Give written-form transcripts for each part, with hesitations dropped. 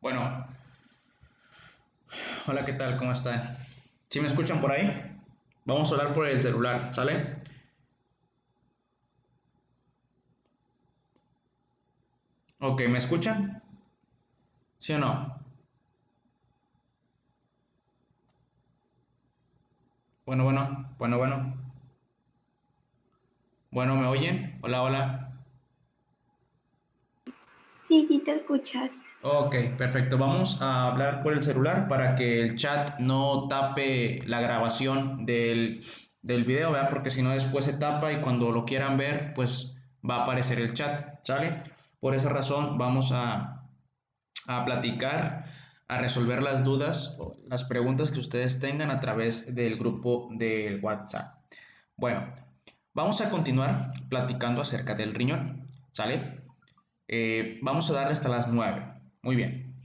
Bueno, hola, ¿qué tal? ¿Cómo están? ¿Sí me escuchan por ahí? Vamos a hablar por el celular, ¿sale? Ok, ¿me escuchan? ¿Sí o no? Bueno, bueno, bueno, bueno. Bueno, ¿me oyen? Hola, hola. Sí, sí te escuchas. Ok, perfecto. Vamos a hablar por el celular para que el chat no tape la grabación del video, ¿verdad? Porque si no después se tapa y cuando lo quieran ver, pues va a aparecer el chat, ¿sale? Por esa razón vamos a platicar, a resolver las dudas o las preguntas que ustedes tengan a través del grupo del WhatsApp. Bueno, vamos a continuar platicando acerca del riñón, ¿sale? Vamos a darle hasta las 9. Muy bien.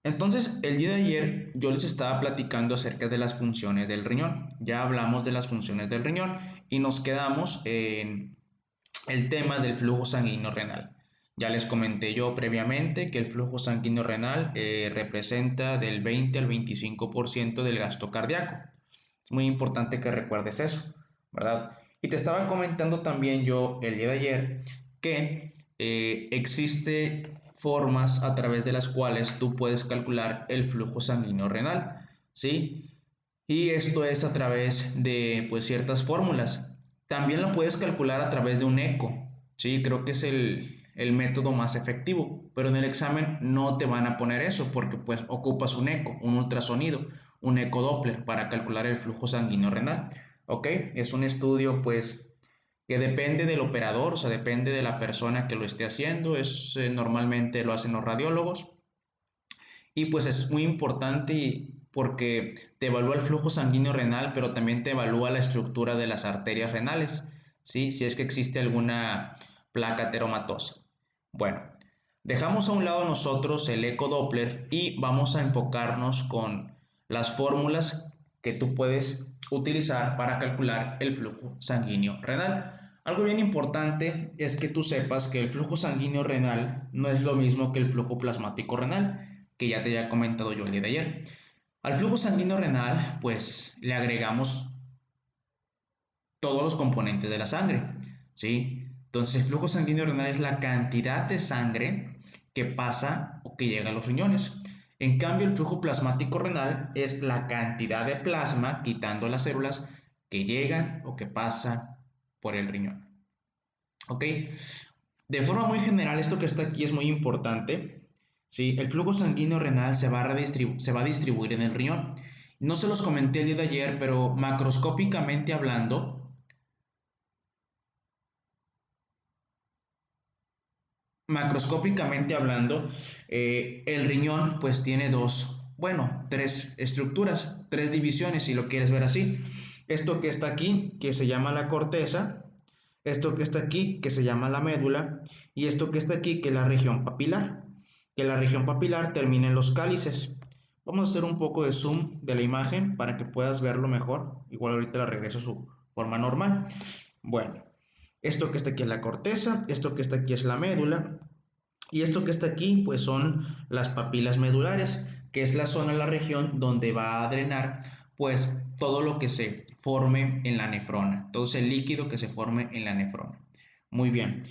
Entonces, el día de ayer yo les estaba platicando acerca de las funciones del riñón. Ya hablamos de las funciones del riñón y nos quedamos en el tema del flujo sanguíneo renal. Ya les comenté yo previamente que el flujo sanguíneo renal representa del 20 al 25% del gasto cardíaco. Es muy importante que recuerdes eso, ¿verdad? Y te estaba comentando también yo el día de ayer que existe formas a través de las cuales tú puedes calcular el flujo sanguíneo renal, ¿sí? Y esto es a través de pues ciertas fórmulas. También lo puedes calcular a través de un eco, ¿sí? Creo que es el método más efectivo, pero en el examen no te van a poner eso porque pues ocupas un eco, un ultrasonido, un eco Doppler para calcular el flujo sanguíneo renal, ¿ok? Es un estudio pues que depende del operador, o sea, depende de la persona que lo esté haciendo, normalmente lo hacen los radiólogos y pues es muy importante porque te evalúa el flujo sanguíneo renal, pero también te evalúa la estructura de las arterias renales, ¿sí? Si es que existe alguna placa ateromatosa. Bueno, dejamos a un lado nosotros el eco Doppler y vamos a enfocarnos con las fórmulas que tú puedes utilizar para calcular el flujo sanguíneo renal. Algo bien importante es que tú sepas que el flujo sanguíneo renal no es lo mismo que el flujo plasmático renal, que ya te había comentado yo el día de ayer. Al flujo sanguíneo renal, pues le agregamos todos los componentes de la sangre, ¿sí? Entonces, el flujo sanguíneo renal es la cantidad de sangre que pasa o que llega a los riñones. En cambio, el flujo plasmático renal es la cantidad de plasma, quitando las células, que llegan o que pasa por el riñón. ¿Ok? De forma muy general, esto que está aquí es muy importante. ¿Sí? El flujo sanguíneo renal se va a distribuir en el riñón. No se los comenté el día de ayer, pero macroscópicamente hablando, el riñón pues tiene tres estructuras, tres divisiones si lo quieres ver así. Esto que está aquí, que se llama la corteza, esto que está aquí, que se llama la médula, y esto que está aquí, que es la región papilar, que la región papilar termina en los cálices. Vamos a hacer un poco de zoom de la imagen para que puedas verlo mejor. Igual ahorita la regreso a su forma normal. Bueno, esto que está aquí es la corteza, esto que está aquí es la médula, y esto que está aquí, pues son las papilas medulares, que es la zona, la región donde va a drenar, pues todo lo que se forme en la nefrona, todo ese líquido que se forme en la nefrona. Muy bien.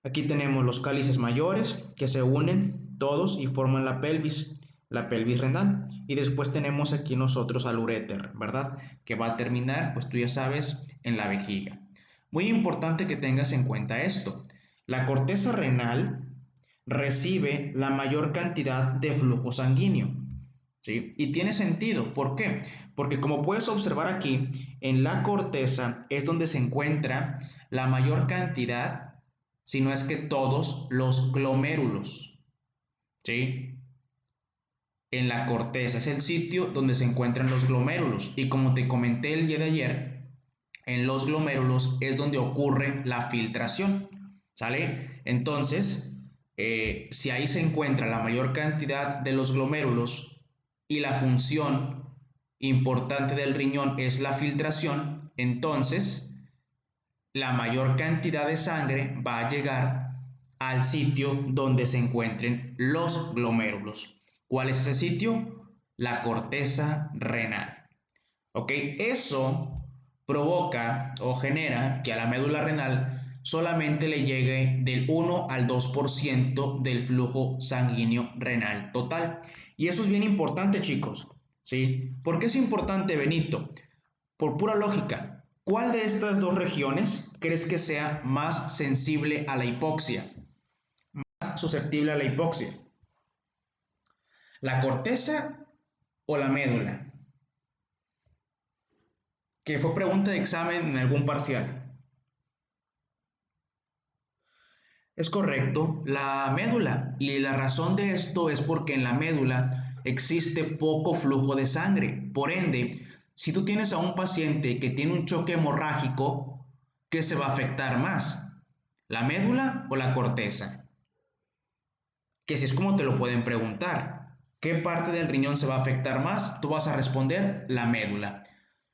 Aquí tenemos los cálices mayores que se unen todos y forman la pelvis renal. Y después tenemos aquí nosotros al uréter, ¿verdad? Que va a terminar, pues tú ya sabes, en la vejiga. Muy importante que tengas en cuenta esto. La corteza renal recibe la mayor cantidad de flujo sanguíneo. ¿Sí? Y tiene sentido. ¿Por qué? Porque como puedes observar aquí, en la corteza es donde se encuentra la mayor cantidad, si no es que todos, los glomérulos. ¿Sí? En la corteza es el sitio donde se encuentran los glomérulos. Y como te comenté el día de ayer, en los glomérulos es donde ocurre la filtración, ¿sale? Entonces, si ahí se encuentra la mayor cantidad de los glomérulos y la función importante del riñón es la filtración, entonces la mayor cantidad de sangre va a llegar al sitio donde se encuentren los glomérulos. ¿Cuál es ese sitio? La corteza renal. ¿Ok? Eso provoca o genera que a la médula renal solamente le llegue del 1 al 2% del flujo sanguíneo renal total. Y eso es bien importante, chicos. ¿Sí? ¿Por qué es importante, Benito? Por pura lógica. ¿Cuál de estas dos regiones crees que sea más sensible a la hipoxia? Más susceptible a la hipoxia. ¿La corteza o la médula? Que fue pregunta de examen en algún parcial. Es correcto, la médula. Y la razón de esto es porque en la médula existe poco flujo de sangre. Por ende, si tú tienes a un paciente que tiene un choque hemorrágico, ¿qué se va a afectar más? ¿La médula o la corteza? Que si es como te lo pueden preguntar. ¿Qué parte del riñón se va a afectar más? Tú vas a responder la médula.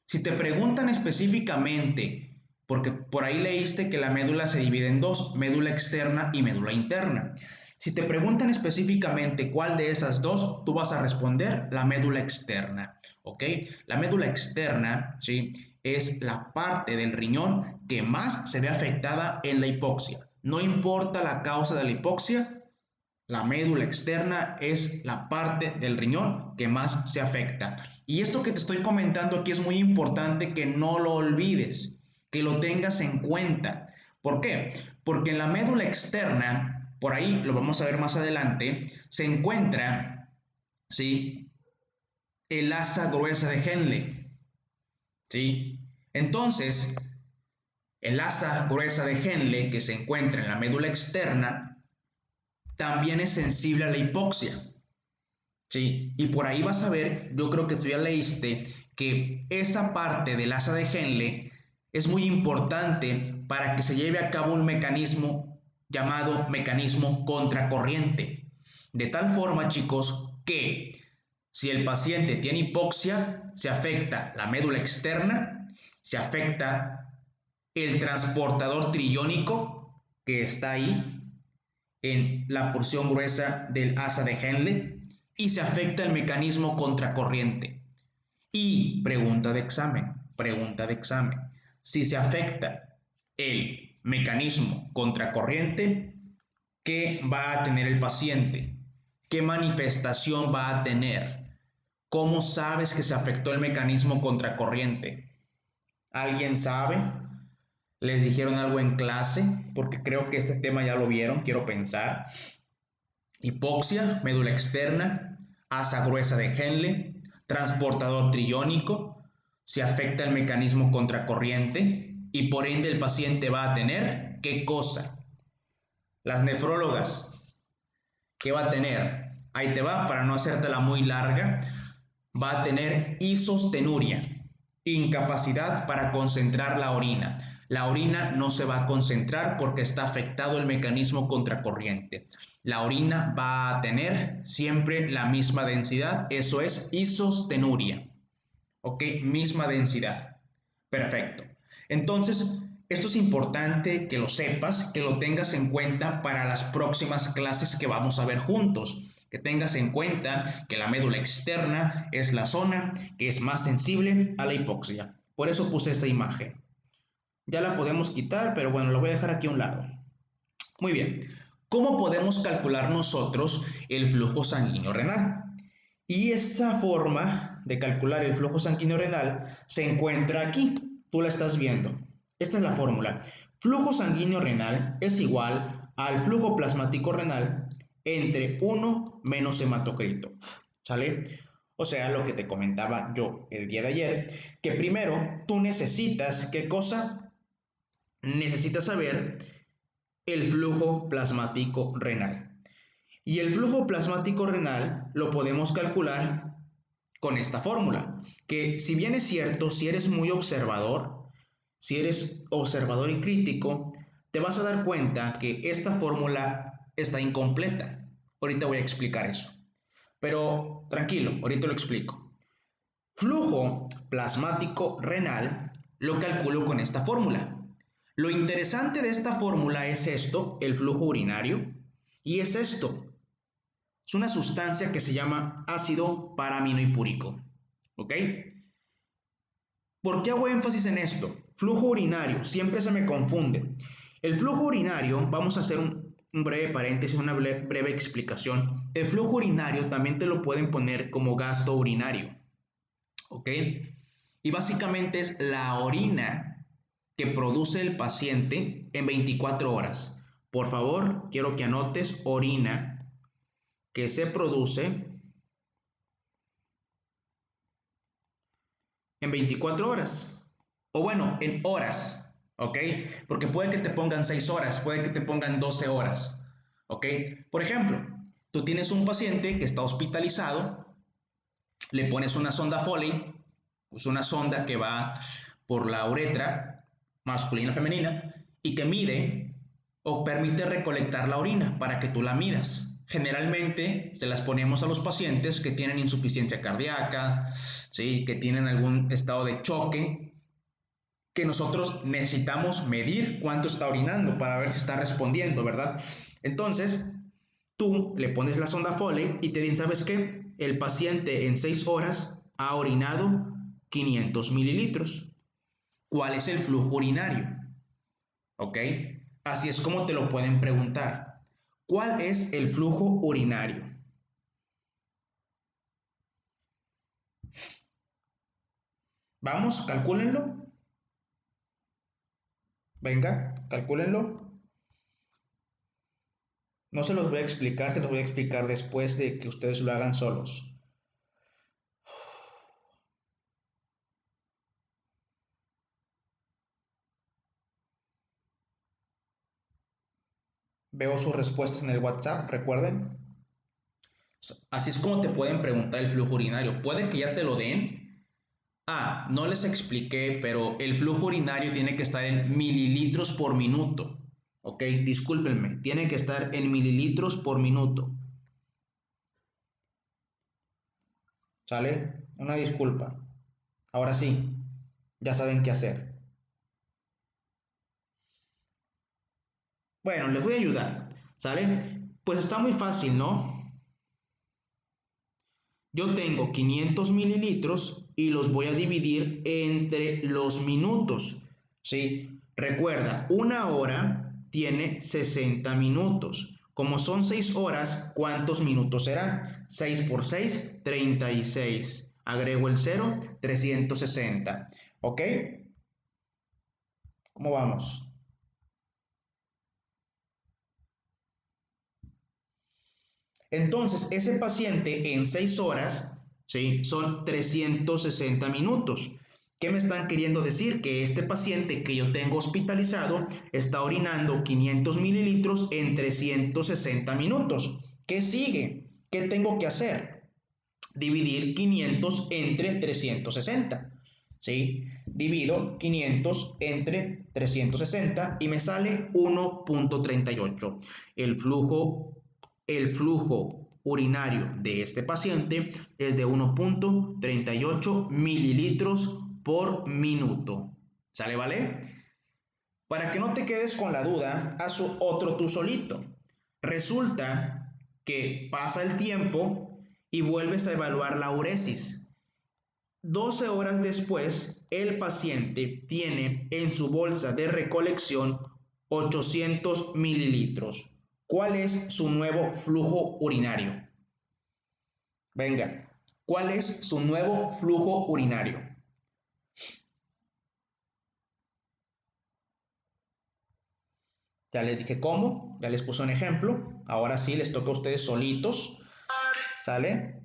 Si te preguntan específicamente, porque por ahí leíste que la médula se divide en dos, médula externa y médula interna. Si te preguntan específicamente cuál de esas dos, tú vas a responder la médula externa, ¿ok? La médula externa, ¿sí? Es la parte del riñón que más se ve afectada en la hipoxia. No importa la causa de la hipoxia, la médula externa es la parte del riñón que más se afecta. Y esto que te estoy comentando aquí es muy importante que no lo olvides, que lo tengas en cuenta. ¿Por qué? Porque en la médula externa, por ahí lo vamos a ver más adelante, se encuentra, ¿sí?, el asa gruesa de Henle. ¿Sí? Entonces, el asa gruesa de Henle que se encuentra en la médula externa también es sensible a la hipoxia. ¿Sí? Y por ahí vas a ver, yo creo que tú ya leíste, que esa parte del asa de Henle es muy importante para que se lleve a cabo un mecanismo llamado mecanismo contracorriente. De tal forma, chicos, que si el paciente tiene hipoxia, se afecta la médula externa, se afecta el transportador trillónico que está ahí en la porción gruesa del asa de Henle y se afecta el mecanismo contracorriente. Y pregunta de examen, si se afecta el mecanismo contracorriente, ¿qué va a tener el paciente? ¿Qué manifestación va a tener? ¿Cómo sabes que se afectó el mecanismo contracorriente? ¿Alguien sabe? ¿Les dijeron algo en clase? Porque creo que este tema ya lo vieron, quiero pensar. Hipoxia, médula externa, asa gruesa de Henle, transportador trillónico, se afecta el mecanismo contracorriente y por ende el paciente va a tener, ¿qué cosa? Las nefrólogas, ¿qué va a tener? Ahí te va, para no hacértela muy larga, va a tener isostenuria, incapacidad para concentrar la orina. La orina no se va a concentrar porque está afectado el mecanismo contracorriente. La orina va a tener siempre la misma densidad, eso es isostenuria. ¿Ok? Misma densidad. Perfecto. Entonces, esto es importante que lo sepas, que lo tengas en cuenta para las próximas clases que vamos a ver juntos. Que tengas en cuenta que la médula externa es la zona que es más sensible a la hipoxia. Por eso puse esa imagen. Ya la podemos quitar, pero bueno, la voy a dejar aquí a un lado. Muy bien. ¿Cómo podemos calcular nosotros el flujo sanguíneo renal? Y esa forma de calcular el flujo sanguíneo renal se encuentra aquí. Tú la estás viendo. Esta es la fórmula. Flujo sanguíneo renal es igual al flujo plasmático renal entre 1 menos hematocrito. ¿Sale? O sea, lo que te comentaba yo el día de ayer, que primero tú necesitas, ¿qué cosa? Necesitas saber el flujo plasmático renal. Y el flujo plasmático renal lo podemos calcular con esta fórmula, que si bien es cierto, si eres muy observador, si eres observador y crítico, te vas a dar cuenta que esta fórmula está incompleta. Ahorita voy a explicar eso. Pero tranquilo, ahorita lo explico. Flujo plasmático renal lo calculo con esta fórmula. Lo interesante de esta fórmula es esto, el flujo urinario, y es esto, Es una sustancia que se llama ácido paraminoipúrico. ¿Ok? ¿Por qué hago énfasis en esto? Flujo urinario, siempre se me confunde. El flujo urinario, vamos a hacer un breve paréntesis, una breve explicación. El flujo urinario también te lo pueden poner como gasto urinario. ¿Ok? Y básicamente es la orina que produce el paciente en 24 horas. Por favor, quiero que anotes orina que se produce en 24 horas. O bueno, en horas, ¿ok? Porque puede que te pongan 6 horas, puede que te pongan 12 horas, ¿ok? Por ejemplo, tú tienes un paciente que está hospitalizado, le pones una sonda Foley, pues una sonda que va por la uretra, masculina o femenina, y que mide o permite recolectar la orina para que tú la midas. Generalmente se las ponemos a los pacientes que tienen insuficiencia cardíaca, ¿sí? Que tienen algún estado de choque, que nosotros necesitamos medir cuánto está orinando para ver si está respondiendo, ¿verdad? Entonces, tú le pones la sonda Foley y te dicen, ¿sabes qué? El paciente en 6 horas ha orinado 500 mililitros. ¿Cuál es el flujo urinario? ¿Ok? Así es como te lo pueden preguntar. ¿Cuál es el flujo urinario? Vamos, calcúlenlo. Venga, calcúlenlo. No se los voy a explicar, se los voy a explicar después de que ustedes lo hagan solos. Veo sus respuestas en el WhatsApp, recuerden. Así es como te pueden preguntar el flujo urinario. Puede que ya te lo den. Ah, no les expliqué, pero el flujo urinario tiene que estar en mililitros por minuto. Ok, discúlpenme, tiene que estar en mililitros por minuto. ¿Sale? Una disculpa. Ahora sí, ya saben qué hacer. Bueno, les voy a ayudar. ¿Sale? Pues está muy fácil, ¿no? Yo tengo 500 mililitros y los voy a dividir entre los minutos, ¿sí? Recuerda, una hora tiene 60 minutos. Como son 6 horas, ¿cuántos minutos será? 6 por 6, 36. Agrego el 0, 360. ¿Ok? ¿Cómo vamos? Entonces, ese paciente en 6 horas, ¿sí? Son 360 minutos. ¿Qué me están queriendo decir? Que este paciente que yo tengo hospitalizado está orinando 500 mililitros en 360 minutos. ¿Qué sigue? ¿Qué tengo que hacer? Dividir 500 entre 360. ¿Sí? Divido 500 entre 360 y me sale 1.38. El flujo urinario de este paciente es de 1.38 mililitros por minuto. ¿Sale, vale? Para que no te quedes con la duda, haz otro tú solito. Resulta que pasa el tiempo y vuelves a evaluar la uresis. 12 horas después, el paciente tiene en su bolsa de recolección 800 mililitros. ¿Cuál es su nuevo flujo urinario? Venga, ¿cuál es su nuevo flujo urinario? Ya les dije cómo, ya les puse un ejemplo. Ahora sí, les toca a ustedes solitos. ¿Sale?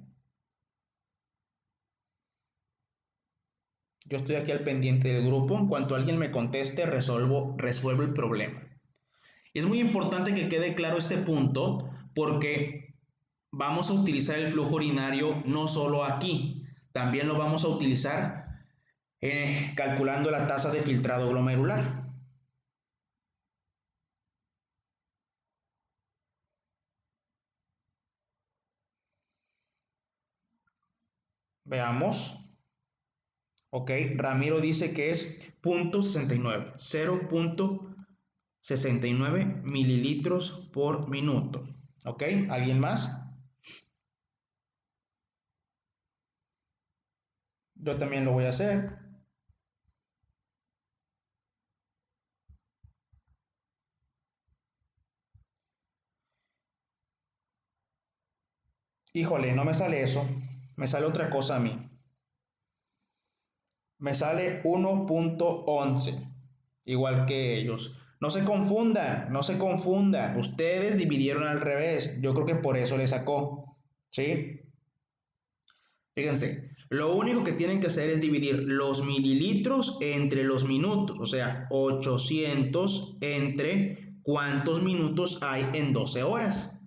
Yo estoy aquí al pendiente del grupo. En cuanto alguien me conteste, resuelvo el problema. Es muy importante que quede claro este punto porque vamos a utilizar el flujo urinario no solo aquí, también lo vamos a utilizar calculando la tasa de filtrado glomerular. Veamos. Ok, Ramiro dice que es 0.69, 0.69 mililitros por minuto. Ok, ¿alguien más? Yo también lo voy a hacer. Híjole, no me sale eso. Me sale otra cosa a mí. Me sale 1.11, igual que ellos. No se confundan, no se confundan. Ustedes dividieron al revés. Yo creo que por eso le sacó. ¿Sí? Fíjense, lo único que tienen que hacer es dividir los mililitros entre los minutos. O sea, 800 entre cuántos minutos hay en 12 horas.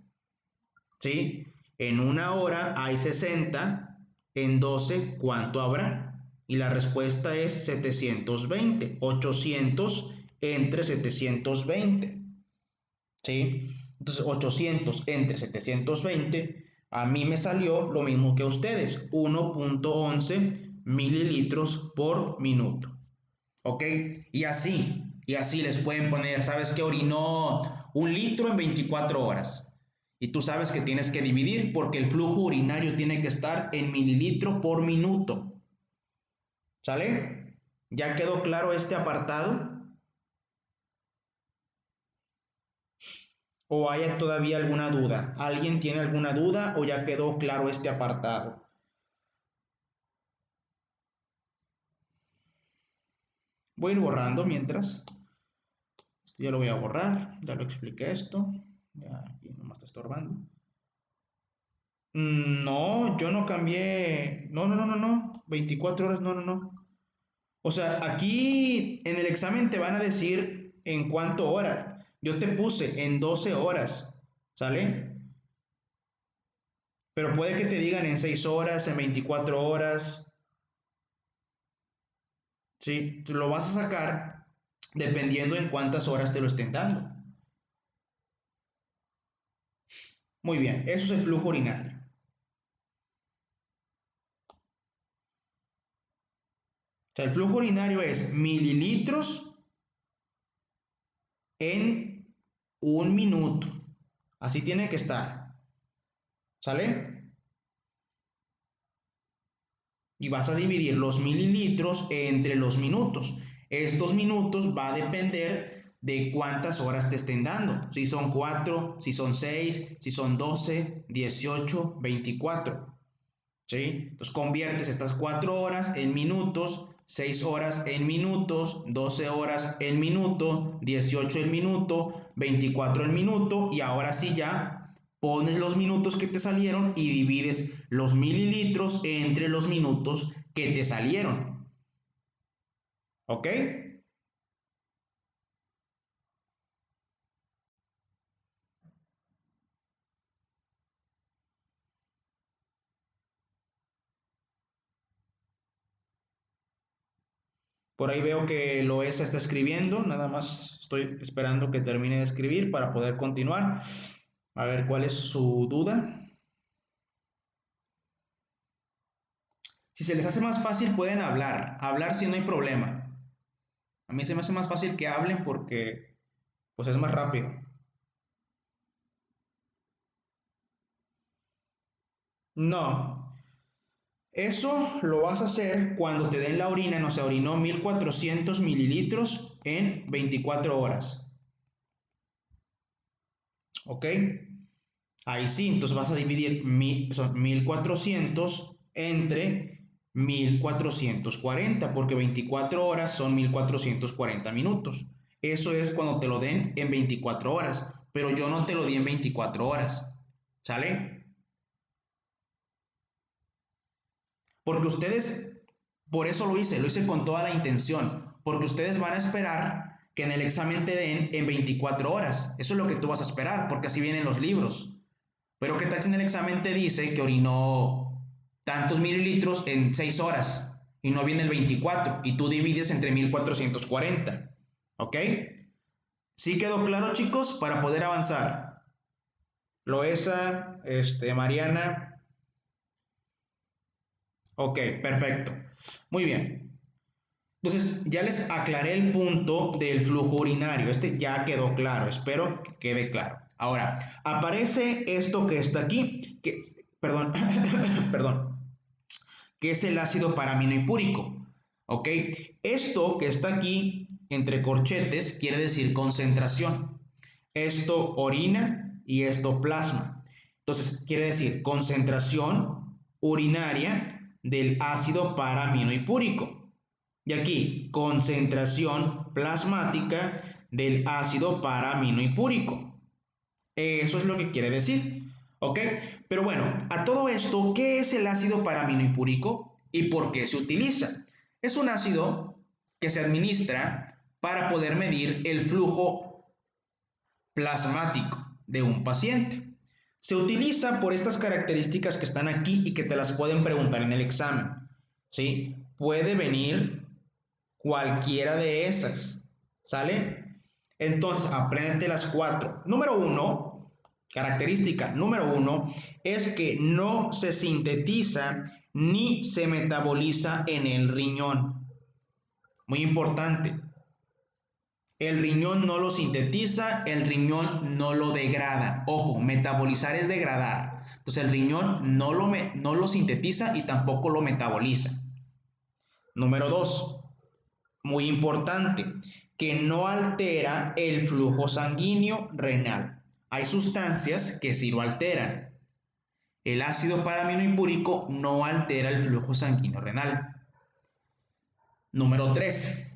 ¿Sí? En una hora hay 60, en 12, ¿cuánto habrá? Y la respuesta es 720, 800 entre 720, ¿sí? Entonces 800 entre 720, a mí me salió lo mismo que a ustedes, 1.11 mililitros por minuto, ¿ok? Y así les pueden poner, ¿sabes qué? Orinó 1 litro en 24 horas. Y tú sabes que tienes que dividir porque el flujo urinario tiene que estar en mililitro por minuto. ¿Sale? ¿Ya quedó claro este apartado? ¿O hay todavía alguna duda? ¿Alguien tiene alguna duda o ya quedó claro este apartado? Voy a ir borrando mientras. Esto ya lo voy a borrar. Ya lo expliqué esto. Ya aquí no me está estorbando. No, yo no cambié. No, no, no, no, no. 24 horas, no, no, no. O sea, aquí en el examen te van a decir en cuánto hora. Yo te puse en 12 horas, ¿sale? Pero puede que te digan en 6 horas, en 24 horas, ¿sí? Tú lo vas a sacar dependiendo en cuántas horas te lo estén dando. Muy bien, eso es el flujo urinario. O sea, el flujo urinario es mililitros en 1 minuto. Así tiene que estar, ¿sale? Y vas a dividir los mililitros entre los minutos. Estos minutos va a depender de cuántas horas te estén dando. Si son 4, si son 6, si son 12, 18, 24. ¿Sí? Entonces conviertes estas 4 horas en minutos, 6 horas en minutos, 12 horas en minuto, 18 en minuto, 24 en minuto y ahora sí ya pones los minutos que te salieron y divides los mililitros entre los minutos que te salieron. ¿Ok? Por ahí veo que Loesa está escribiendo, nada más estoy esperando que termine de escribir para poder continuar. A ver cuál es su duda. Si se les hace más fácil, pueden hablar. Hablar si no hay problema. A mí se me hace más fácil que hablen porque pues es más rápido. No, eso lo vas a hacer cuando te den la orina, no se orinó 1400 mililitros en 24 horas. ¿Ok? Ahí sí, entonces vas a dividir son 1400 entre 1440 porque 24 horas son 1440 minutos. Eso es cuando te lo den en 24 horas, pero yo no te lo di en 24 horas. ¿Sale? Porque ustedes, por eso lo hice con toda la intención, porque ustedes van a esperar que en el examen te den en 24 horas. Eso es lo que tú vas a esperar, porque así vienen los libros. Pero ¿qué tal si en el examen te dice que orinó tantos mililitros en 6 horas y no viene el 24 y tú divides entre 1440? ¿Ok? ¿Sí quedó claro, chicos? Para poder avanzar. Loesa, Mariana. Ok, perfecto. Muy bien. Entonces, ya les aclaré el punto del flujo urinario. Este ya quedó claro. Espero que quede claro. Ahora, aparece esto que está aquí, perdón, perdón, que es el ácido paraminohipúrico. ¿Ok? Esto que está aquí entre corchetes quiere decir concentración. Esto orina y esto plasma. Entonces quiere decir concentración urinaria del ácido paraminohipúrico. Y aquí concentración plasmática del ácido paraminohipúrico. Eso es lo que quiere decir. ¿Ok? Pero bueno, a todo esto, ¿qué es el ácido paraminohipúrico y por qué se utiliza? Es un ácido que se administra para poder medir el flujo plasmático de un paciente. Se utiliza por estas características que están aquí y que te las pueden preguntar en el examen. ¿Sí? Puede venir cualquiera de esas. ¿Sale? Entonces, apréndete las 4. Número 1, característica número 1, es que no se sintetiza ni se metaboliza en el riñón. Muy importante. El riñón no lo sintetiza, el riñón no lo degrada. Ojo, metabolizar es degradar. Entonces el riñón no lo sintetiza y tampoco lo metaboliza. Número 2, muy importante, que no altera el flujo sanguíneo renal. Hay sustancias que sí lo alteran. El ácido paraminohipúrico no altera el flujo sanguíneo renal. Número 3.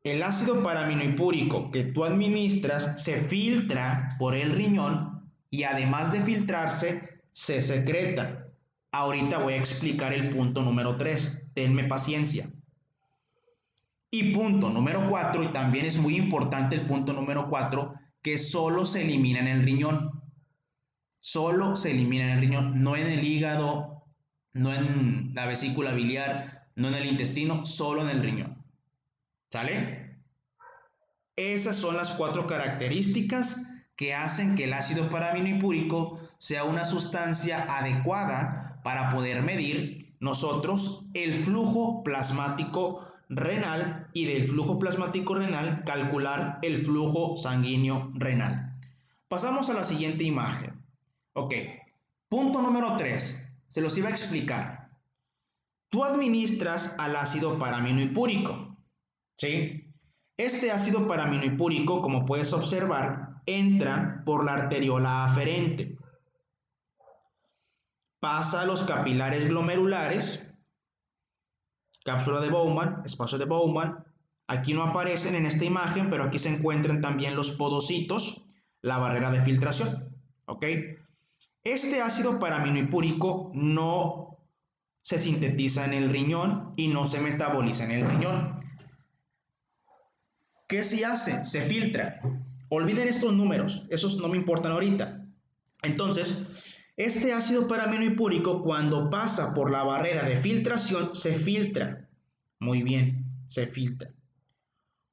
El ácido paraminohipúrico que tú administras se filtra por el riñón y además de filtrarse, se secreta. Ahorita voy a explicar el punto número 3. Tenme paciencia. Y punto número 4, y también es muy importante el punto número 4, que solo se elimina en el riñón. Solo se elimina en el riñón, no en el hígado, no en la vesícula biliar, no en el intestino, solo en el riñón. ¿Sale? Esas son las 4 características que hacen que el ácido paraminohipúrico sea una sustancia adecuada para poder medir nosotros el flujo plasmático renal y del flujo plasmático renal calcular el flujo sanguíneo renal. Pasamos a la siguiente imagen. Ok, punto número 3, se los iba a explicar. Tú administras al ácido paraminohipúrico, ¿sí? Este ácido paraminohipúrico, como puedes observar, entra por la arteriola aferente, pasa a los capilares glomerulares, cápsula de Bowman, espacio de Bowman. Aquí no aparecen en esta imagen, pero aquí se encuentran también los podocitos, la barrera de filtración. ¿Ok? Este ácido paraminohipúrico no se sintetiza en el riñón y no se metaboliza en el riñón. ¿Qué sí hace? Se filtra. Olviden estos números, esos no me importan ahorita. Entonces, este ácido paraminohipúrico cuando pasa por la barrera de filtración se filtra. Muy bien, se filtra.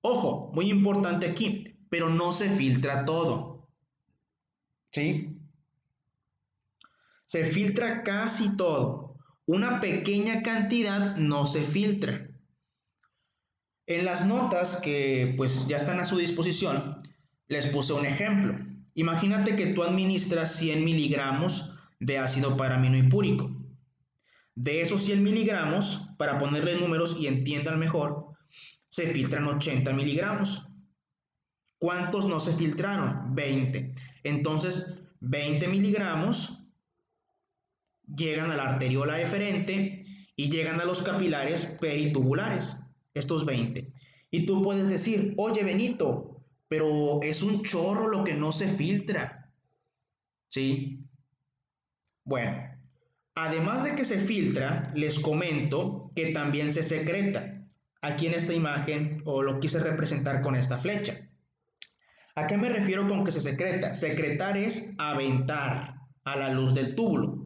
Ojo, muy importante aquí, pero no se filtra todo. ¿Sí? Se filtra casi todo. Una pequeña cantidad no se filtra. En las notas que pues ya están a su disposición, les puse un ejemplo. Imagínate que tú administras 100 miligramos de ácido paraminohipúrico. De esos 100 miligramos, para ponerle números y entiendan mejor, se filtran 80 miligramos. ¿Cuántos no se filtraron? 20. Entonces, 20 miligramos llegan a la arteriola eferente y llegan a los capilares peritubulares, estos 20. Y tú puedes decir, oye Benito, pero es un chorro lo que no se filtra. ¿Sí? Bueno, además de que se filtra, les comento que también se secreta. Aquí en esta imagen, o lo quise representar con esta flecha. ¿A qué me refiero con que se secreta? Secretar es aventar a la luz del túbulo.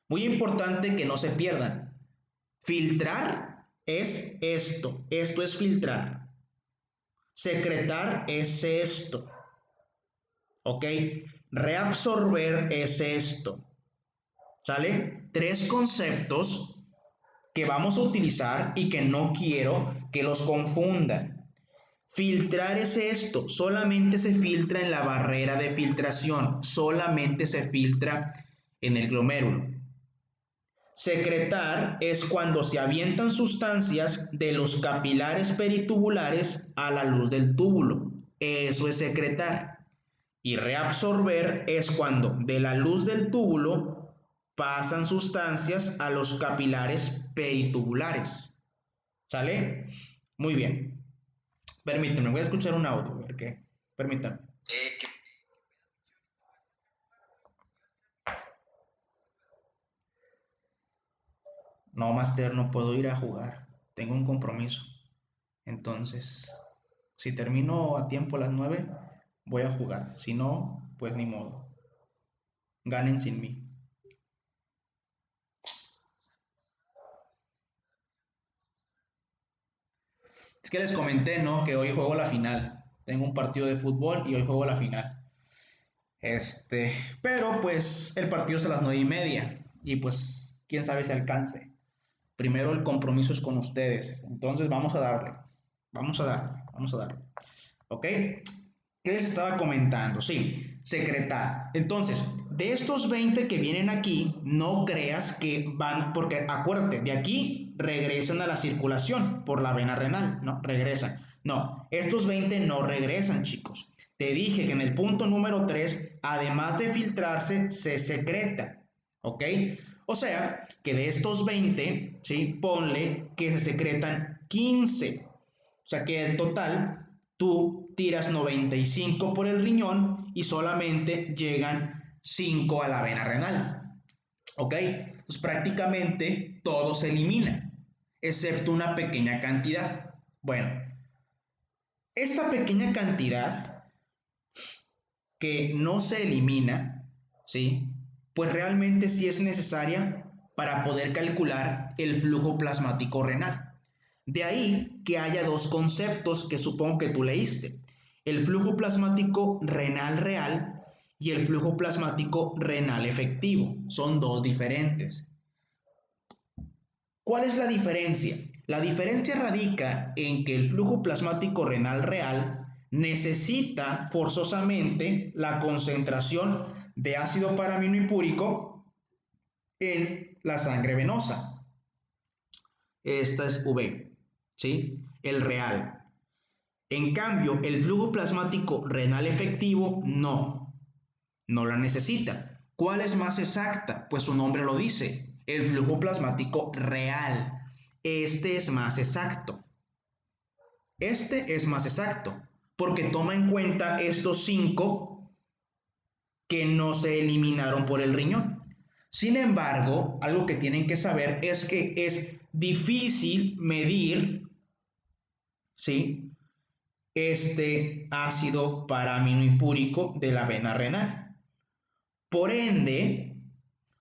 Muy importante que no se pierdan. Filtrar es esto. Esto es filtrar. Secretar es esto. ¿Ok? Reabsorber es esto. ¿Sale? 3 conceptos que vamos a utilizar y que no quiero que los confundan. Filtrar es esto. Solamente se filtra en la barrera de filtración. Solamente se filtra en el glomérulo. Secretar es cuando se avientan sustancias de los capilares peritubulares a la luz del túbulo. Eso es secretar. Y reabsorber es cuando de la luz del túbulo pasan sustancias a los capilares peritubulares. ¿Sale? Muy bien. Permítanme, voy a escuchar un audio. A ver qué. Permítanme. No, Master, no puedo ir a jugar. Tengo un compromiso. Entonces, si termino a tiempo a las 9, voy a jugar. Si no, pues ni modo. Ganen sin mí. Es que les comenté, ¿no? Que hoy juego la final. Tengo un partido de fútbol y hoy juego la final. Pero pues el partido es a las 9:30 y pues quién sabe si alcance. Primero el compromiso es con ustedes, entonces vamos a darle, vamos a darle. ¿Ok? ¿Qué les estaba comentando? Sí, secretar. Entonces, de estos 20 que vienen aquí, no creas que van, porque acuérdate, de aquí regresan a la circulación por la vena renal, ¿no? Regresan. No, estos 20 no regresan, chicos. Te dije que en el punto número 3, además de filtrarse, se secreta, ¿ok? O sea, que de estos 20, ¿sí? Ponle que se secretan 15. O sea, que en total tú tiras 95 por el riñón y solamente llegan 5 a la vena renal. ¿Ok? Entonces prácticamente todo se elimina, excepto una pequeña cantidad. Bueno, esta pequeña cantidad que no se elimina, ¿sí? Pues realmente sí es necesaria para poder calcular el flujo plasmático renal. De ahí que haya dos conceptos que supongo que tú leíste: el flujo plasmático renal real y el flujo plasmático renal efectivo. Son dos diferentes. ¿Cuál es la diferencia? La diferencia radica en que el flujo plasmático renal real necesita forzosamente la concentración de ácido paraminohipúrico en la sangre venosa. Esta es V, ¿sí? El real. En cambio, el flujo plasmático renal efectivo no la necesita. ¿Cuál es más exacta? Pues su nombre lo dice, el flujo plasmático real. Este es más exacto. Este es más exacto, porque toma en cuenta estos 5 que no se eliminaron por el riñón. Sin embargo, algo que tienen que saber es que es difícil medir, ¿sí?, este ácido paraminohipúrico de la vena renal. Por ende,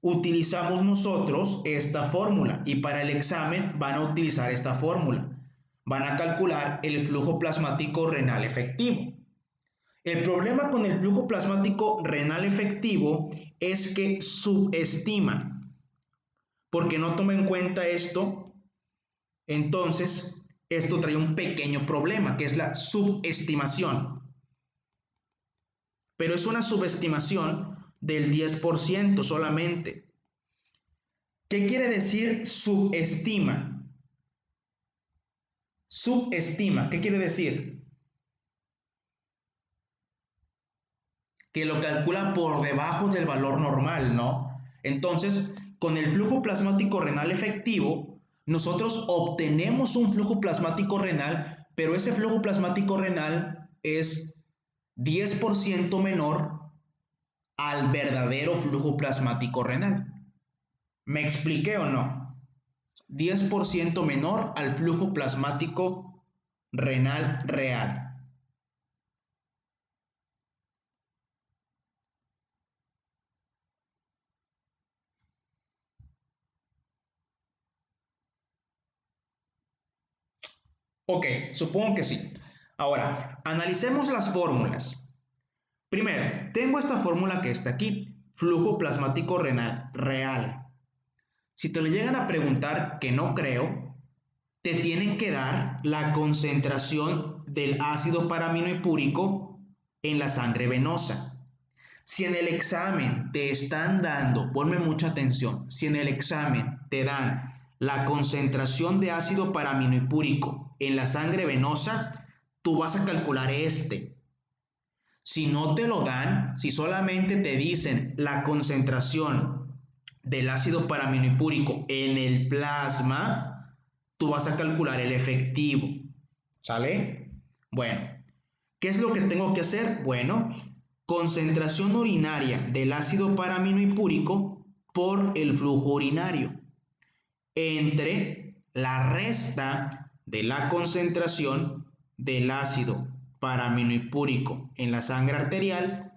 utilizamos nosotros esta fórmula y para el examen van a utilizar esta fórmula. Van a calcular el flujo plasmático renal efectivo. El problema con el flujo plasmático renal efectivo es que subestima, porque no toma en cuenta esto. Entonces, esto trae un pequeño problema, que es la subestimación. Pero es una subestimación del 10% solamente. ¿Qué quiere decir subestima? Subestima, ¿qué quiere decir? Que lo calcula por debajo del valor normal, ¿no? Entonces, con el flujo plasmático renal efectivo, nosotros obtenemos un flujo plasmático renal, pero ese flujo plasmático renal es 10% menor al verdadero flujo plasmático renal. ¿Me expliqué o no? 10% menor al flujo plasmático renal real. Ok, supongo que sí. Ahora, analicemos las fórmulas. Primero, tengo esta fórmula que está aquí, flujo plasmático renal real. Si te lo llegan a preguntar, que no creo, te tienen que dar la concentración del ácido paraminohipúrico en la sangre venosa. Si en el examen te están dando, ponme mucha atención, si en el examen te dan la concentración de ácido paraminopúrico en la sangre venosa, tú vas a calcular este. Si no te lo dan, si solamente te dicen la concentración del ácido paraminopúrico en el plasma, tú vas a calcular el efectivo. ¿Sale? Bueno, ¿qué es lo que tengo que hacer? Bueno, concentración urinaria del ácido paraminopúrico por el flujo urinario entre la resta de la concentración del ácido paraminopúrico en la sangre arterial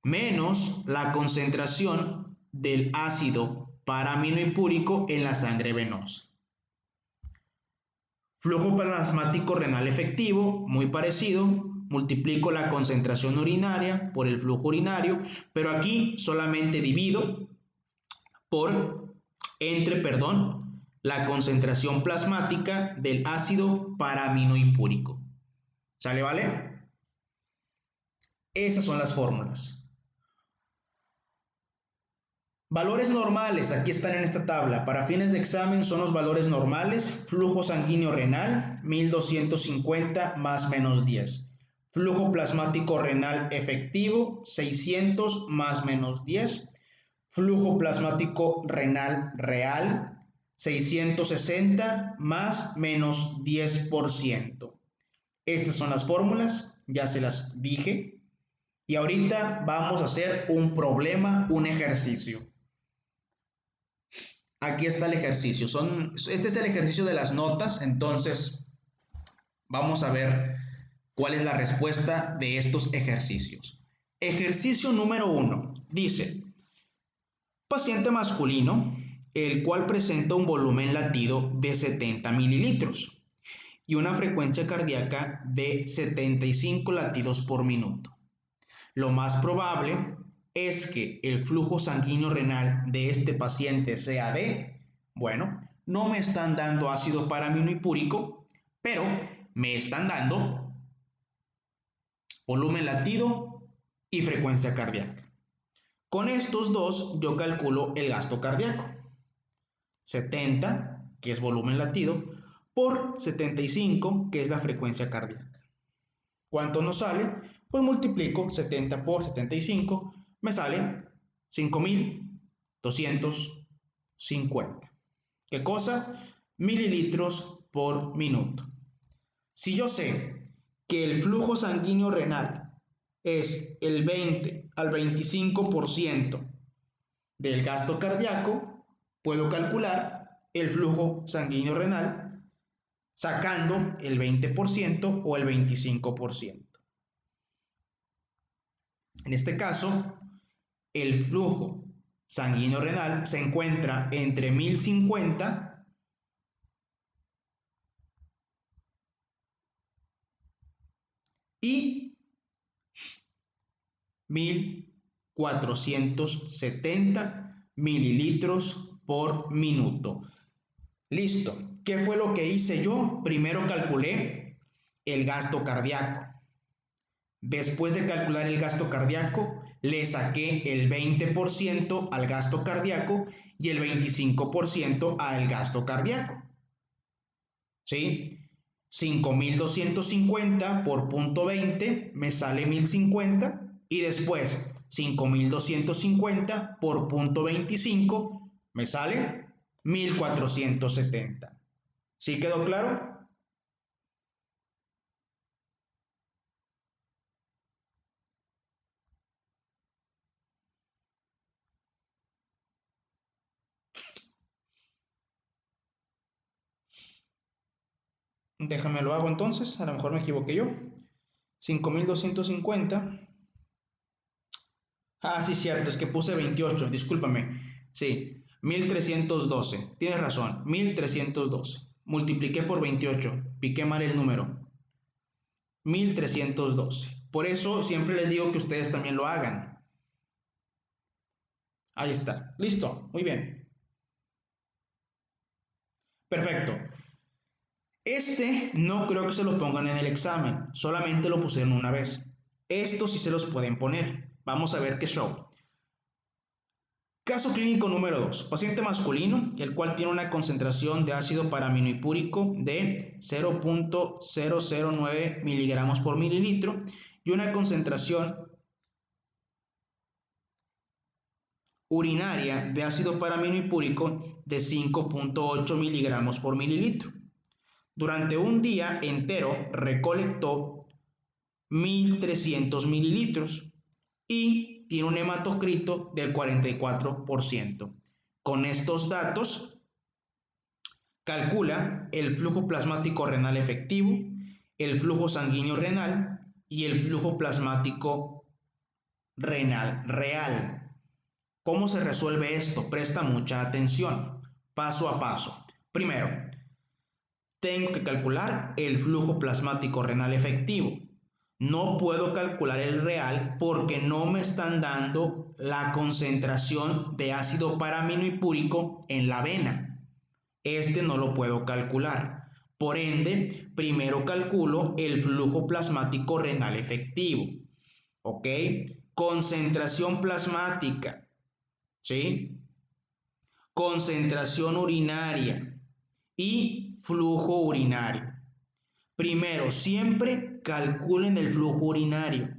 menos la concentración del ácido paraminopúrico en la sangre venosa. Flujo plasmático renal efectivo, muy parecido, multiplico la concentración urinaria por el flujo urinario, pero aquí solamente divido la concentración plasmática del ácido paraminopúrico. ¿Sale, vale? Esas son las fórmulas. Valores normales, aquí están en esta tabla. Para fines de examen son los valores normales. Flujo sanguíneo renal, 1250 más menos 10. Flujo plasmático renal efectivo, 600 más menos 10. Flujo plasmático renal real, 660 más menos 10%. Estas son las fórmulas, ya se las dije. Y ahorita vamos a hacer un problema, un ejercicio. Aquí está el ejercicio. Este es el ejercicio de las notas, entonces vamos a ver cuál es la respuesta de estos ejercicios. Ejercicio número 1. Dice, paciente masculino, el cual presenta un volumen latido de 70 mililitros y una frecuencia cardíaca de 75 latidos por minuto. Lo más probable es que el flujo sanguíneo renal de este paciente sea de, bueno, no me están dando ácido paraminopúrico, pero me están dando volumen latido y frecuencia cardíaca. Con estos dos yo calculo el gasto cardíaco. 70, que es volumen latido, por 75, que es la frecuencia cardíaca. ¿Cuánto nos sale? Pues multiplico 70 por 75, me sale 5250. ¿Qué cosa? Mililitros por minuto. Si yo sé que el flujo sanguíneo renal es el 20 al 25% del gasto cardíaco, puedo calcular el flujo sanguíneo renal sacando el 20% o el 25%. En este caso, el flujo sanguíneo renal se encuentra entre 1050 y 1470 mililitros por minuto. Listo. ¿Qué fue lo que hice yo? Primero calculé el gasto cardíaco. Después de calcular el gasto cardíaco, le saqué el 20% al gasto cardíaco y el 25% al gasto cardíaco. ¿Sí? 5250 por punto 20 me sale 1050 y después 5250 por punto 25 me sale 1470. ¿Sí quedó claro? Déjame lo hago entonces, a lo mejor me equivoqué yo. 5250. Ah, sí, cierto, es que puse 28, discúlpame. Sí, 1312. Tienes razón, 1312. Multipliqué por 28, piqué mal el número. 1312. Por eso siempre les digo que ustedes también lo hagan. Ahí está, listo, muy bien. Perfecto. Este no creo que se lo pongan en el examen, solamente lo pusieron una vez. Esto sí se los pueden poner. Vamos a ver qué show. Caso clínico número 2. Paciente masculino, el cual tiene una concentración de ácido paraaminohipúrico de 0.009 miligramos por mililitro y una concentración urinaria de ácido paraaminohipúrico de 5.8 miligramos por mililitro. Durante un día entero recolectó 1.300 mililitros y tiene un hematocrito del 44%. Con estos datos, calcula el flujo plasmático renal efectivo, el flujo sanguíneo renal y el flujo plasmático renal real. ¿Cómo se resuelve esto? Presta mucha atención, paso a paso. Primero, tengo que calcular el flujo plasmático renal efectivo. No puedo calcular el real porque no me están dando la concentración de ácido paraaminohipúrico en la vena. Este no lo puedo calcular. Por ende, primero calculo el flujo plasmático renal efectivo. ¿Ok? Concentración plasmática. ¿Sí? Concentración urinaria y flujo urinario. Primero, siempre calculen el flujo urinario,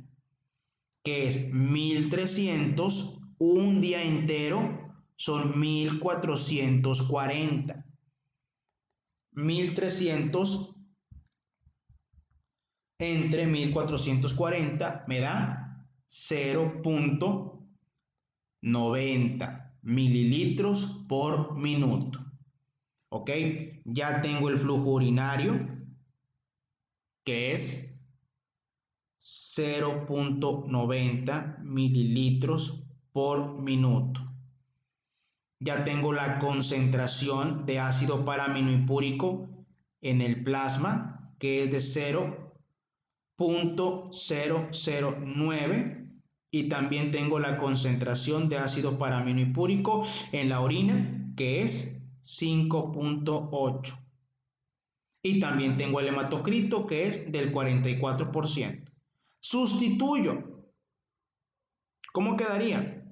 que es 1.300, un día entero son 1.440. 1.300 entre 1.440 me da 0.90 mililitros por minuto. ¿Ok? Ya tengo el flujo urinario, que es 0.90 mililitros por minuto. Ya tengo la concentración de ácido paraaminohipúrico en el plasma, que es de 0.009, y también tengo la concentración de ácido paraaminohipúrico en la orina, que es 5.8. Y también tengo el hematocrito, que es del 44%. Sustituyo. ¿Cómo quedaría?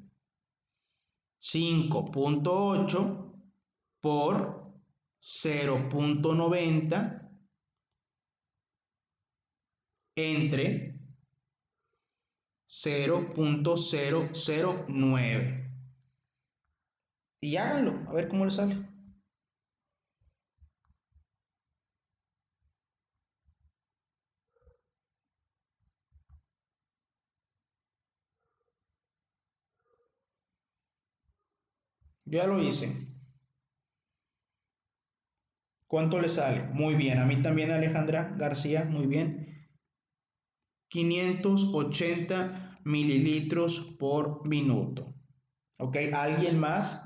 5.8 por 0.90 entre 0.009. Y háganlo, a ver cómo les sale. Ya lo hice. ¿Cuánto le sale? Muy bien, a mí también Alejandra García, muy bien. 580 mililitros por minuto. ¿Ok? ¿Alguien más?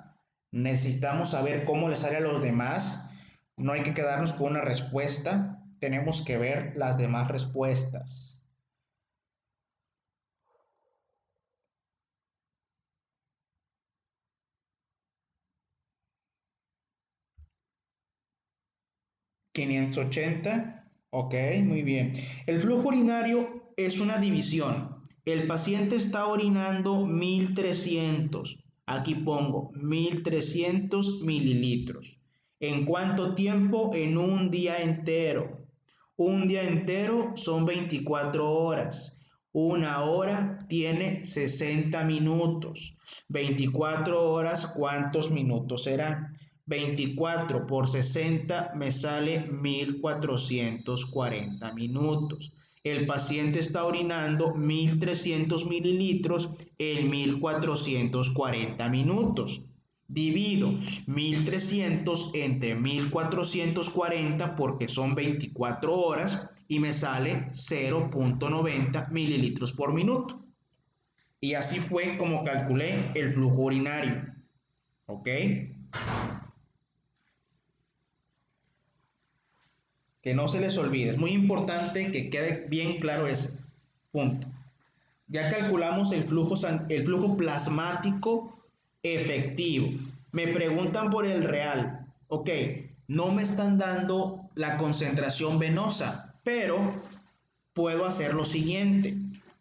Necesitamos saber cómo le sale a los demás. No hay que quedarnos con una respuesta. Tenemos que ver las demás respuestas. ¿580? Ok, muy bien. El flujo urinario es una división. El paciente está orinando 1.300. Aquí pongo 1.300 mililitros. ¿En cuánto tiempo? En un día entero. Un día entero son 24 horas. Una hora tiene 60 minutos. 24 horas, ¿cuántos minutos serán? 24 por 60 me sale 1.440 minutos. El paciente está orinando 1.300 mililitros en 1.440 minutos. Divido 1.300 entre 1.440 porque son 24 horas y me sale 0.90 mililitros por minuto. Y así fue como calculé el flujo urinario. ¿Ok? Que no se les olvide, es muy importante que quede bien claro ese punto. Ya calculamos el flujo plasmático efectivo. Me preguntan por el real. Ok, no me están dando la concentración venosa, pero puedo hacer lo siguiente.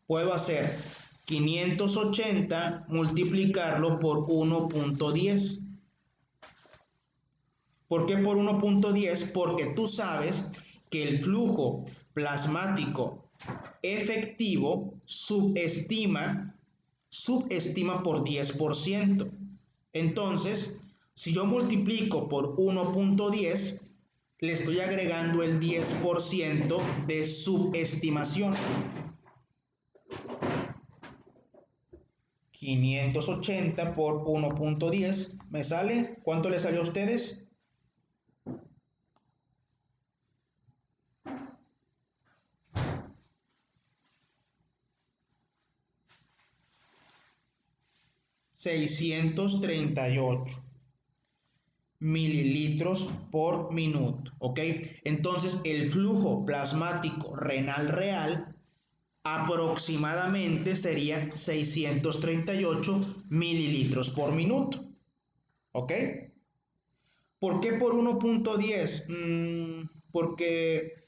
Puedo hacer 580 multiplicarlo por 1.10. ¿Por qué por 1.10? Porque tú sabes que el flujo plasmático efectivo subestima por 10%. Entonces, si yo multiplico por 1.10, le estoy agregando el 10% de subestimación. 580 por 1.10 me sale, ¿cuánto le salió a ustedes? ...638 mililitros por minuto, ¿ok? Entonces el flujo plasmático renal real aproximadamente sería 638 mililitros por minuto, ¿ok? ¿Por qué por 1.10? Porque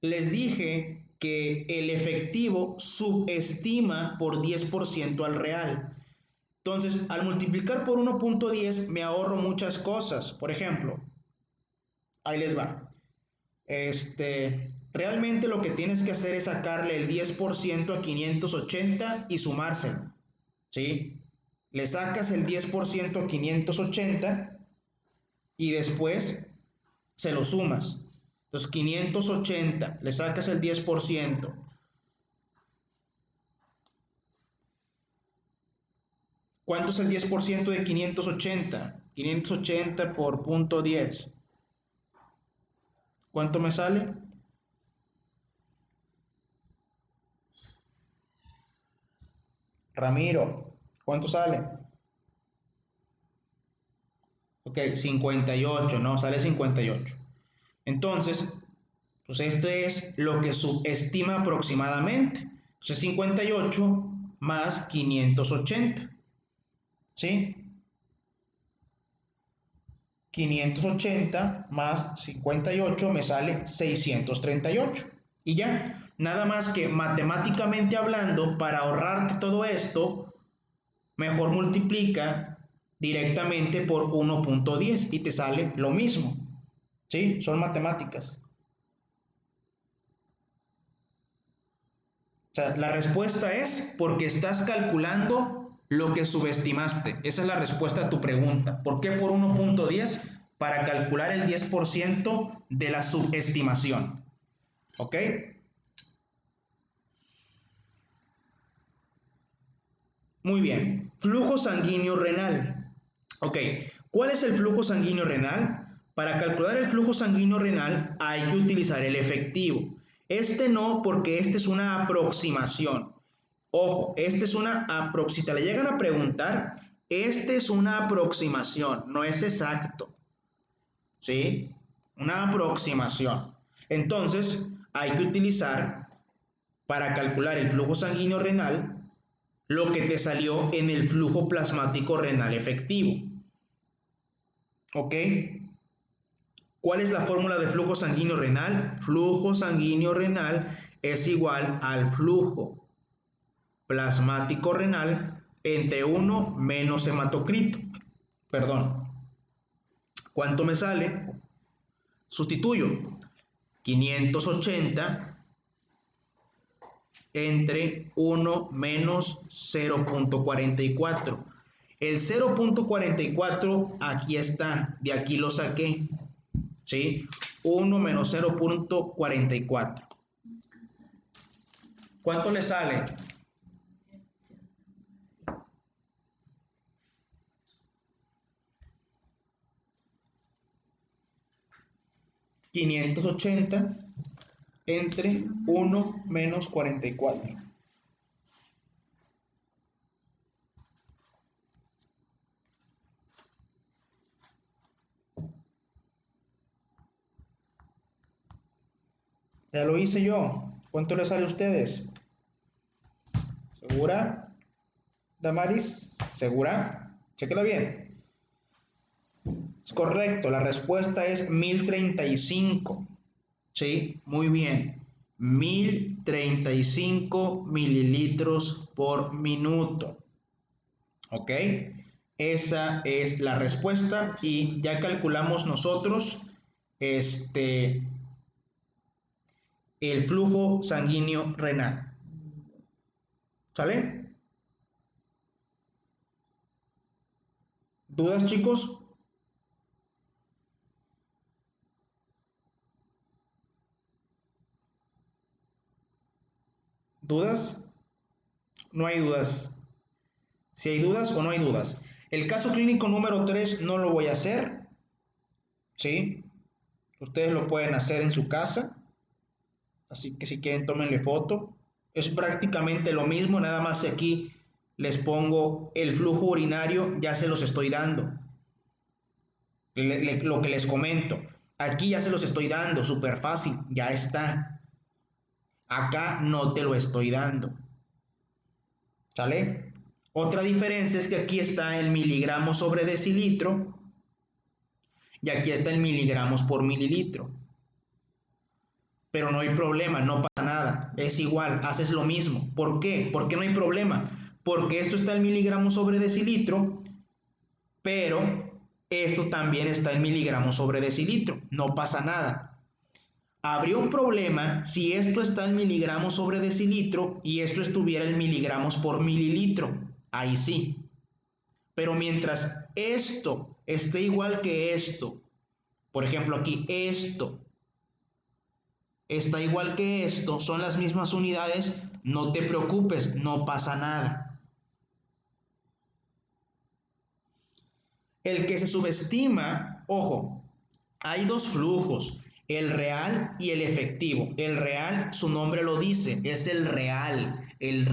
les dije que el efectivo subestima por 10% al real. Entonces, al multiplicar por 1.10 me ahorro muchas cosas. Por ejemplo, ahí les va. Realmente lo que tienes que hacer es sacarle el 10% a 580 y sumárselo, ¿sí? Le sacas el 10% a 580 y después se lo sumas. Entonces, 580, le sacas el 10%. ¿Cuánto es el 10% de 580? 580 por 0.10. ¿Cuánto me sale? Ramiro, ¿cuánto sale? Ok, 58, no, sale 58. Entonces, pues esto es lo que subestima aproximadamente. Entonces, 58 más 580. ¿Sí? 580 más 58 me sale 638. Y ya, nada más que matemáticamente hablando, para ahorrarte todo esto, mejor multiplica directamente por 1.10 y te sale lo mismo. ¿Sí? Son matemáticas. O sea, la respuesta es porque estás calculando lo que subestimaste. Esa es la respuesta a tu pregunta. ¿Por qué por 1.10? Para calcular el 10% de la subestimación. ¿Ok? Muy bien. Flujo sanguíneo renal. Ok. ¿Cuál es el flujo sanguíneo renal? Para calcular el flujo sanguíneo renal hay que utilizar el efectivo. Este no, porque este es una aproximación. Ojo, este es una aproximación. Si te le llegan a preguntar, este es una aproximación, no es exacto. ¿Sí? Una aproximación. Entonces, hay que utilizar para calcular el flujo sanguíneo renal lo que te salió en el flujo plasmático renal efectivo. ¿Ok? ¿Cuál es la fórmula de flujo sanguíneo renal? Flujo sanguíneo renal es igual al flujo plasmático renal entre 1 menos hematocrito. Perdón. ¿Cuánto me sale? Sustituyo 580 entre 1 menos 0.44. El 0.44 aquí está, de aquí lo saqué, ¿sí? 1 menos 0.44. ¿Cuánto le sale? 580 entre 1 menos 44. Ya lo hice yo. ¿Cuánto le sale a ustedes? ¿Segura? Damaris, ¿segura? Chéquela bien. Es correcto, la respuesta es 1035. ¿Sí? Muy bien. 1035 mililitros por minuto. ¿Ok? Esa es la respuesta y ya calculamos nosotros el flujo sanguíneo renal. ¿Sale? ¿Dudas, chicos? ¿Dudas? No hay dudas. Si hay dudas o no hay dudas. El caso clínico número 3 no lo voy a hacer. ¿Sí? Ustedes lo pueden hacer en su casa. Así que si quieren, tómenle foto. Es prácticamente lo mismo, nada más que aquí les pongo el flujo urinario, ya se los estoy dando. Lo que les comento. Aquí ya se los estoy dando, súper fácil, ya está. Acá no te lo estoy dando. ¿Sale? Otra diferencia es que aquí está el miligramos sobre decilitro y aquí está el miligramos por mililitro. Pero no hay problema, no pasa nada, es igual, haces lo mismo. ¿Por qué? ¿Por qué no hay problema? Porque esto está en miligramos sobre decilitro, pero esto también está en miligramos sobre decilitro, no pasa nada. Habría un problema si esto está en miligramos sobre decilitro y esto estuviera en miligramos por mililitro, ahí sí. Pero mientras esto esté igual que esto, por ejemplo aquí esto está igual que esto, son las mismas unidades, no te preocupes, no pasa nada. El que se subestima, ojo, hay dos flujos, el real y el efectivo. El real, su nombre lo dice, es el real, el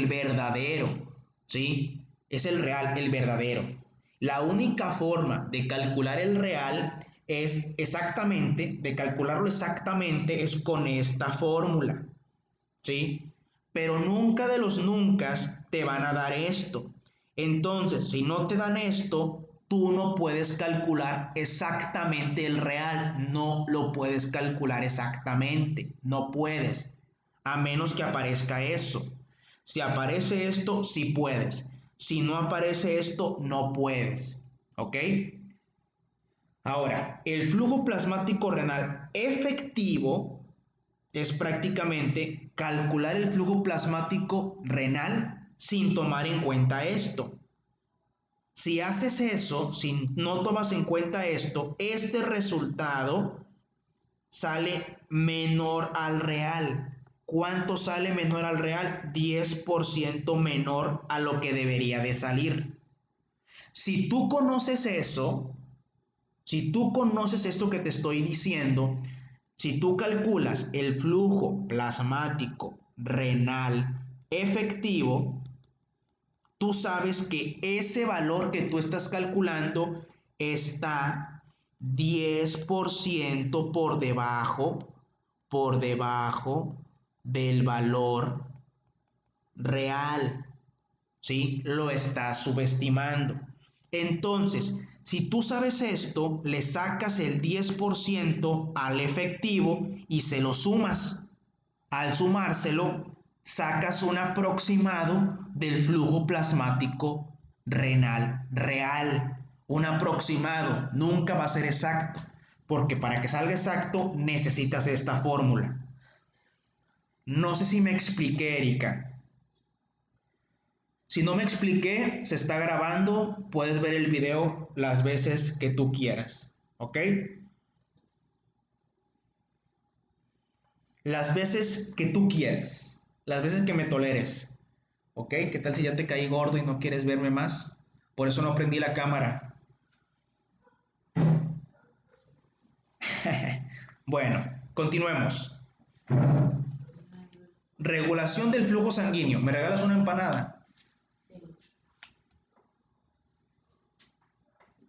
verdadero, ¿sí? Es el real, el verdadero. La única forma de calcular el real es exactamente, de calcularlo exactamente, es con esta fórmula, ¿sí? Pero nunca de los nunca te van a dar esto. Entonces, si no te dan esto, tú no puedes calcular exactamente el real, no lo puedes calcular exactamente, no puedes, a menos que aparezca eso. Si aparece esto, sí puedes. Si no aparece esto, no puedes. ¿Ok? Ahora, el flujo plasmático renal efectivo es prácticamente calcular el flujo plasmático renal sin tomar en cuenta esto. Si haces eso, si no tomas en cuenta esto, este resultado sale menor al real. ¿Cuánto sale menor al real? 10% menor a lo que debería de salir. Si tú conoces eso, si tú conoces esto que te estoy diciendo, si tú calculas el flujo plasmático renal efectivo, tú sabes que ese valor que tú estás calculando está 10% por debajo del valor real, ¿sí? Lo estás subestimando. Entonces, si tú sabes esto, le sacas el 10% al efectivo y se lo sumas. Al sumárselo, sacas un aproximado del flujo plasmático renal real. Un aproximado, nunca va a ser exacto, porque para que salga exacto necesitas esta fórmula. No sé si me expliqué, Erika. Si no me expliqué, se está grabando, puedes ver el video las veces que tú quieras, ¿ok? Las veces que tú quieras, las veces que me toleres, ¿ok? ¿Qué tal si ya te caí gordo y no quieres verme más? Por eso no prendí la cámara. Bueno, continuemos. Regulación del flujo sanguíneo. ¿Me regalas una empanada? Sí.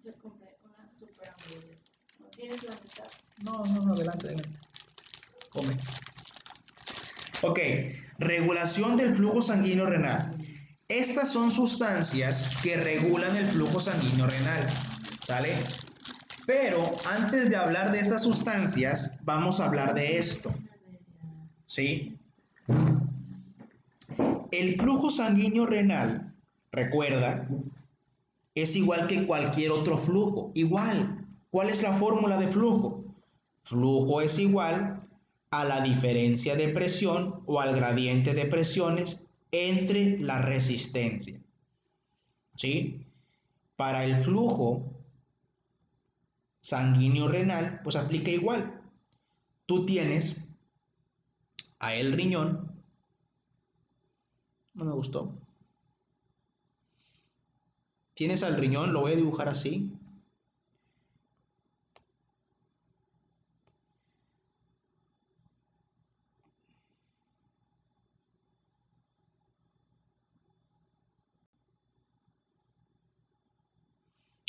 Yo compré una super hamburguesa. ¿No quieres la mitad? No, adelante. Come. Ok, regulación del flujo sanguíneo renal. Estas son sustancias que regulan el flujo sanguíneo renal, ¿sale? Pero antes de hablar de estas sustancias, vamos a hablar de esto. ¿sí? El flujo sanguíneo renal, recuerda, es igual que cualquier otro flujo. Igual, ¿cuál es la fórmula de flujo? Flujo es igual a la diferencia de presión o al gradiente de presiones entre la resistencia. ¿Sí? Para el flujo sanguíneo renal, pues aplica igual. Tú tienes a el riñón, no me gustó. Tienes al riñón, lo voy a dibujar así.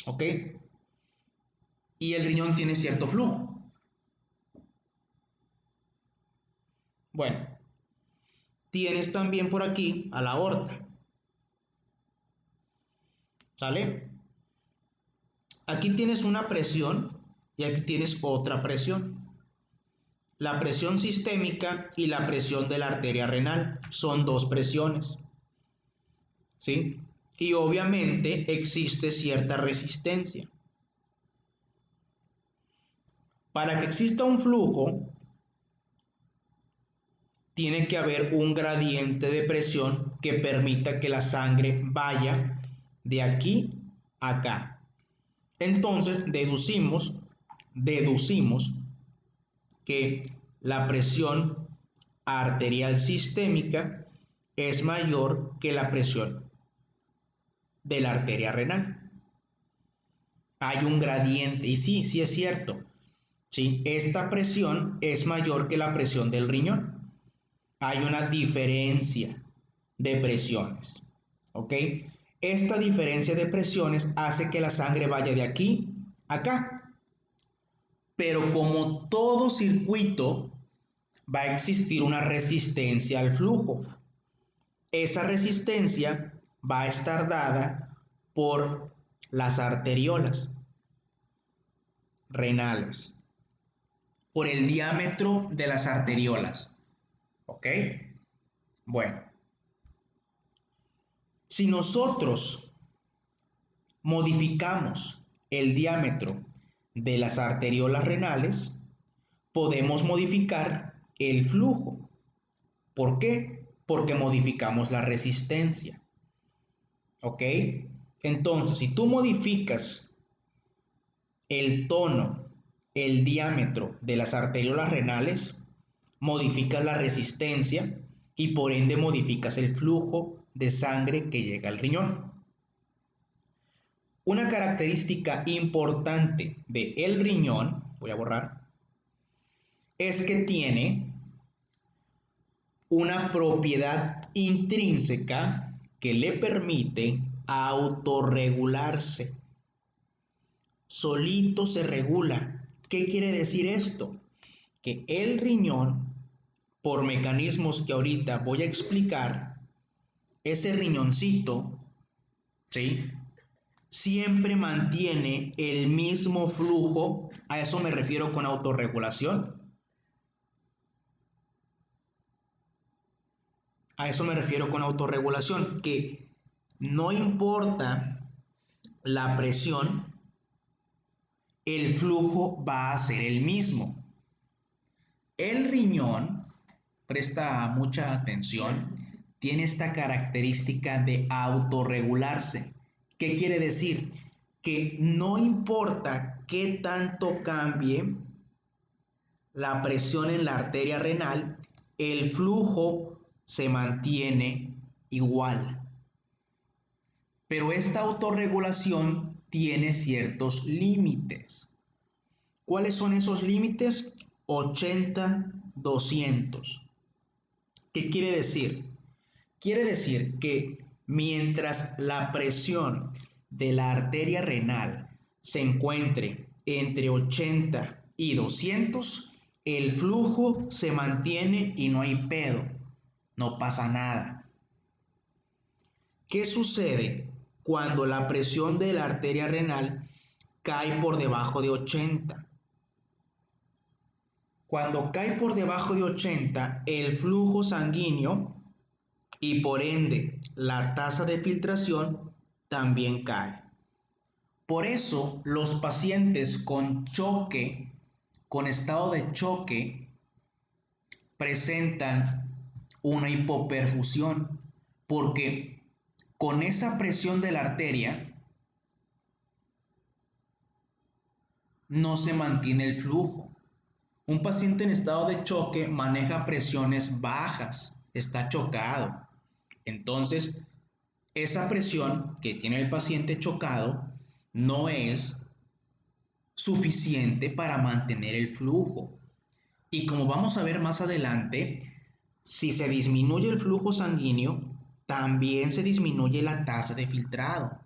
¿Ok? Y el riñón tiene cierto flujo. Bueno, tienes también por aquí a la aorta. ¿Sale? Aquí tienes una presión y aquí tienes otra presión. La presión sistémica y la presión de la arteria renal son dos presiones, ¿sí? Y obviamente existe cierta resistencia. Para que exista un flujo, tiene que haber un gradiente de presión que permita que la sangre vaya de aquí a acá. Entonces deducimos que la presión arterial sistémica es mayor que la presión de la arteria renal. Hay un gradiente, y sí es cierto, ¿sí? Esta presión es mayor que la presión del riñón. Hay una diferencia de presiones, ¿ok? Esta diferencia de presiones hace que la sangre vaya de aquí a acá. Pero como todo circuito, va a existir una resistencia al flujo. Esa resistencia va a estar dada por las arteriolas renales, por el diámetro de las arteriolas. ¿Ok? Bueno, si nosotros modificamos el diámetro de las arteriolas renales, podemos modificar el flujo. ¿Por qué? Porque modificamos la resistencia. ¿Ok? Entonces, si tú modificas el tono, el diámetro de las arteriolas renales, modificas la resistencia y por ende modificas el flujo de sangre que llega al riñón. Una característica importante del riñón, voy a borrar, es que tiene una propiedad intrínseca que le permite autorregularse. Solito se regula. ¿Qué quiere decir esto? Que el riñón, por mecanismos que ahorita voy a explicar, ese riñoncito, ¿sí? Siempre mantiene el mismo flujo. A eso me refiero con autorregulación. A eso me refiero con autorregulación, que no importa la presión, el flujo va a ser el mismo. El riñón, presta mucha atención, tiene esta característica de autorregularse. ¿Qué quiere decir? Que no importa qué tanto cambie la presión en la arteria renal, el flujo se mantiene igual. Pero esta autorregulación tiene ciertos límites. ¿Cuáles son esos límites? 80-200. ¿Qué quiere decir? Quiere decir que mientras la presión de la arteria renal se encuentre entre 80 y 200, el flujo se mantiene y no hay pedo, no pasa nada. ¿Qué sucede cuando la presión de la arteria renal cae por debajo de 80? Cuando cae por debajo de 80, el flujo sanguíneo y por ende la tasa de filtración también cae. Por eso los pacientes con choque, con estado de choque, presentan una hipoperfusión, porque con esa presión de la arteria no se mantiene el flujo. Un paciente en estado de choque maneja presiones bajas, está chocado. Entonces, esa presión que tiene el paciente chocado no es suficiente para mantener el flujo. Y como vamos a ver más adelante, si se disminuye el flujo sanguíneo, también se disminuye la tasa de filtrado.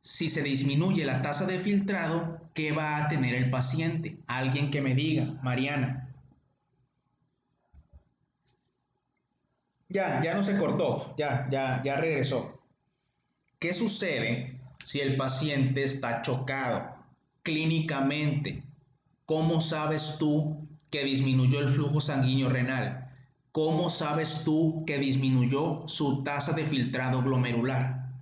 Si se disminuye la tasa de filtrado, ¿qué va a tener el paciente? Alguien que me diga, Mariana. Ya no se cortó, ya regresó. ¿Qué sucede si el paciente está chocado clínicamente? ¿Cómo sabes tú que disminuyó el flujo sanguíneo renal? ¿Cómo sabes tú que disminuyó su tasa de filtrado glomerular?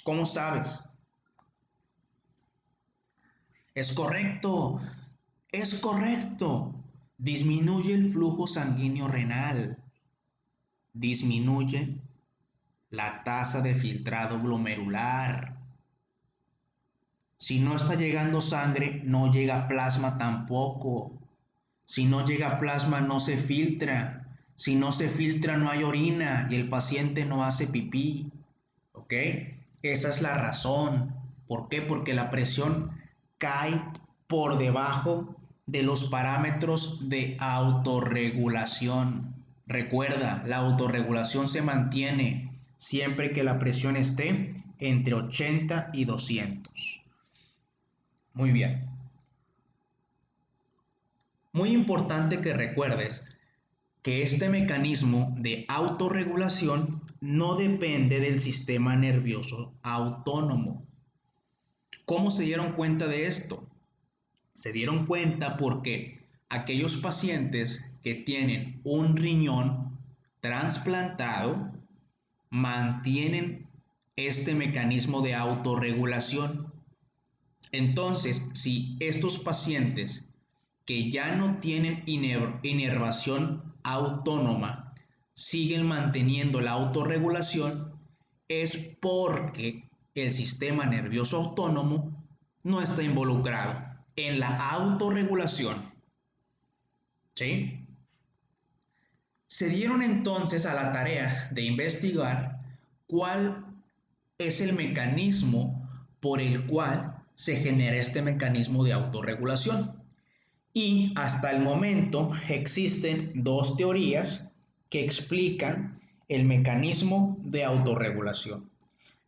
¿Cómo sabes? Es correcto, es correcto. Disminuye el flujo sanguíneo renal. Disminuye la tasa de filtrado glomerular. Si no está llegando sangre, no llega plasma tampoco. Si no llega plasma, no se filtra. Si no se filtra, no hay orina y el paciente no hace pipí. ¿Ok? Esa es la razón. ¿Por qué? Porque la presión cae por debajo de los parámetros de autorregulación. Recuerda, la autorregulación se mantiene siempre que la presión esté entre 80 y 200. Muy bien. Muy importante que recuerdes que este mecanismo de autorregulación no depende del sistema nervioso autónomo. ¿Cómo se dieron cuenta de esto? Se dieron cuenta porque aquellos pacientes que tienen un riñón trasplantado mantienen este mecanismo de autorregulación. Entonces, si estos pacientes que ya no tienen inervación autónoma siguen manteniendo la autorregulación, es porque el sistema nervioso autónomo no está involucrado en la autorregulación. ¿Sí? Se dieron entonces a la tarea de investigar cuál es el mecanismo por el cual se genera este mecanismo de autorregulación. Y hasta el momento existen dos teorías que explican el mecanismo de autorregulación: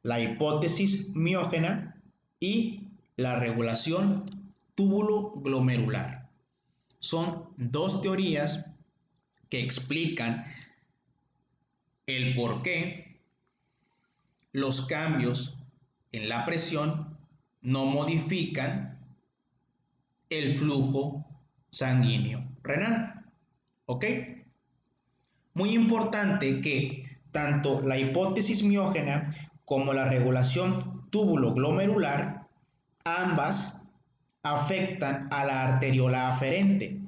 la hipótesis miógena y la regulación túbulo-glomerular. Son dos teorías que explican el por qué los cambios en la presión no modifican el flujo sanguíneo renal. ¿Ok? Muy importante que tanto la hipótesis miógena como la regulación túbulo-glomerular, ambas afectan a la arteriola aferente,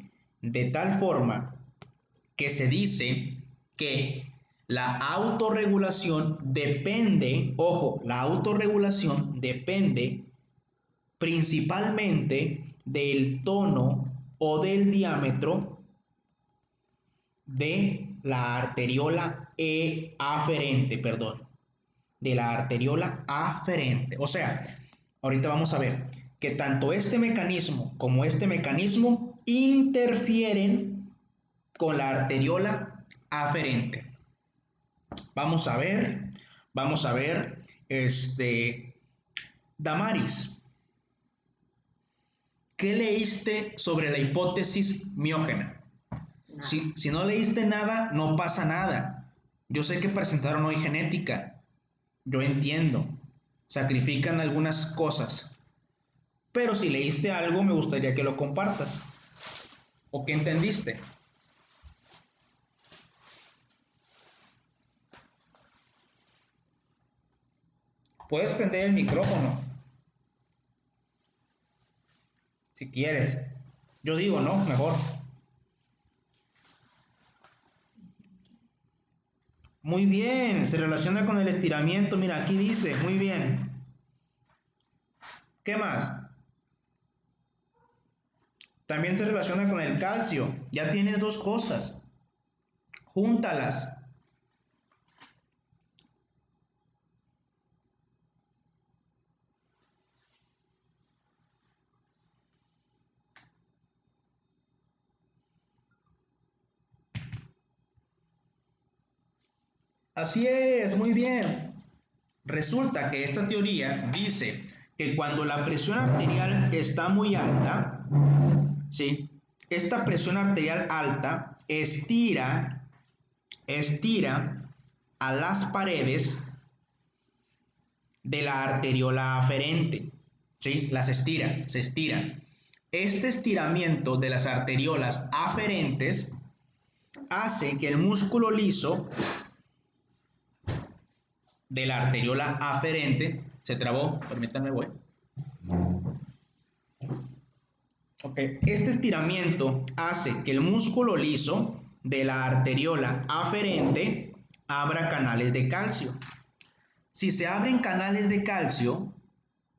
de tal forma que se dice que la autorregulación depende, ojo, la autorregulación depende principalmente del tono o del diámetro de la arteriola aferente, de la arteriola aferente. O sea, ahorita vamos a ver que tanto este mecanismo como este mecanismo interfieren con la arteriola aferente. Vamos a ver, Damaris, ¿qué leíste sobre la hipótesis miógena? Si no leíste nada, no pasa nada. Yo sé que presentaron hoy genética, yo entiendo, sacrifican algunas cosas, Pero si leíste algo, me gustaría que lo compartas. ¿O qué entendiste? Puedes prender el micrófono, si quieres. Yo digo, no, mejor. Muy bien, se relaciona con el estiramiento. Mira, aquí dice, muy bien. ¿Qué más? También se relaciona con el calcio. Ya tienes dos cosas. Júntalas. Así es, muy bien. Resulta que esta teoría dice que cuando la presión arterial está muy alta, ¿sí? Esta presión arterial alta estira a las paredes de la arteriola aferente, ¿sí? Las estira, se estiran. Este estiramiento de las arteriolas aferentes hace que el músculo liso de la arteriola aferente se trabó, permítanme, voy. Ok, este estiramiento hace que el músculo liso de la arteriola aferente abra canales de calcio. Si se abren canales de calcio,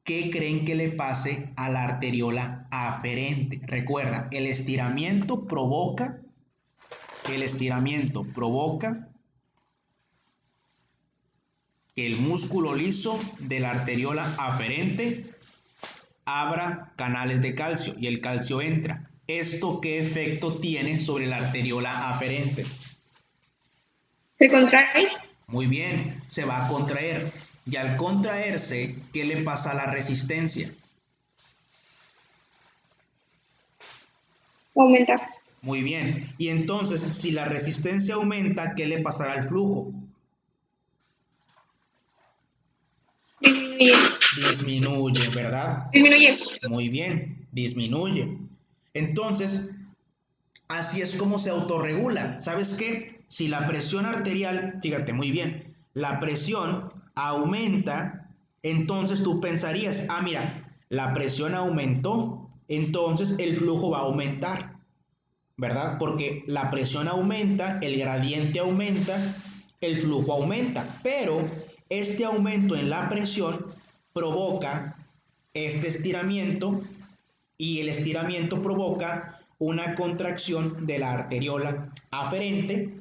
¿qué creen que le pase a la arteriola aferente? Recuerda, el estiramiento provoca que el músculo liso de la arteriola aferente abra canales de calcio y el calcio entra. ¿Esto qué efecto tiene sobre la arteriola aferente? ¿Se contrae? Muy bien, se va a contraer. Y al contraerse, ¿qué le pasa a la resistencia? Aumenta. Muy bien. Y entonces, si la resistencia aumenta, ¿qué le pasará al flujo? Disminuye. Disminuye, ¿verdad? Disminuye. Muy bien, disminuye. Entonces, así es como se autorregula. ¿Sabes qué? Si la presión arterial, fíjate muy bien, la presión aumenta, entonces tú pensarías, ah, mira, la presión aumentó, entonces el flujo va a aumentar, ¿verdad? Porque la presión aumenta, el gradiente aumenta, el flujo aumenta, pero este aumento en la presión provoca este estiramiento y el estiramiento provoca una contracción de la arteriola aferente.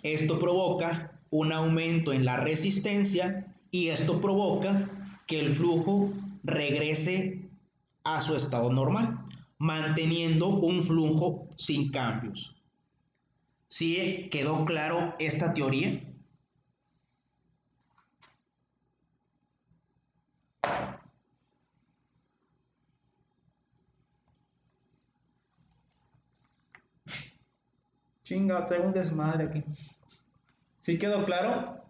Esto provoca un aumento en la resistencia y esto provoca que el flujo regrese a su estado normal, manteniendo un flujo sin cambios. ¿Sí quedó claro esta teoría? Chinga, traigo un desmadre aquí. ¿Sí quedó claro?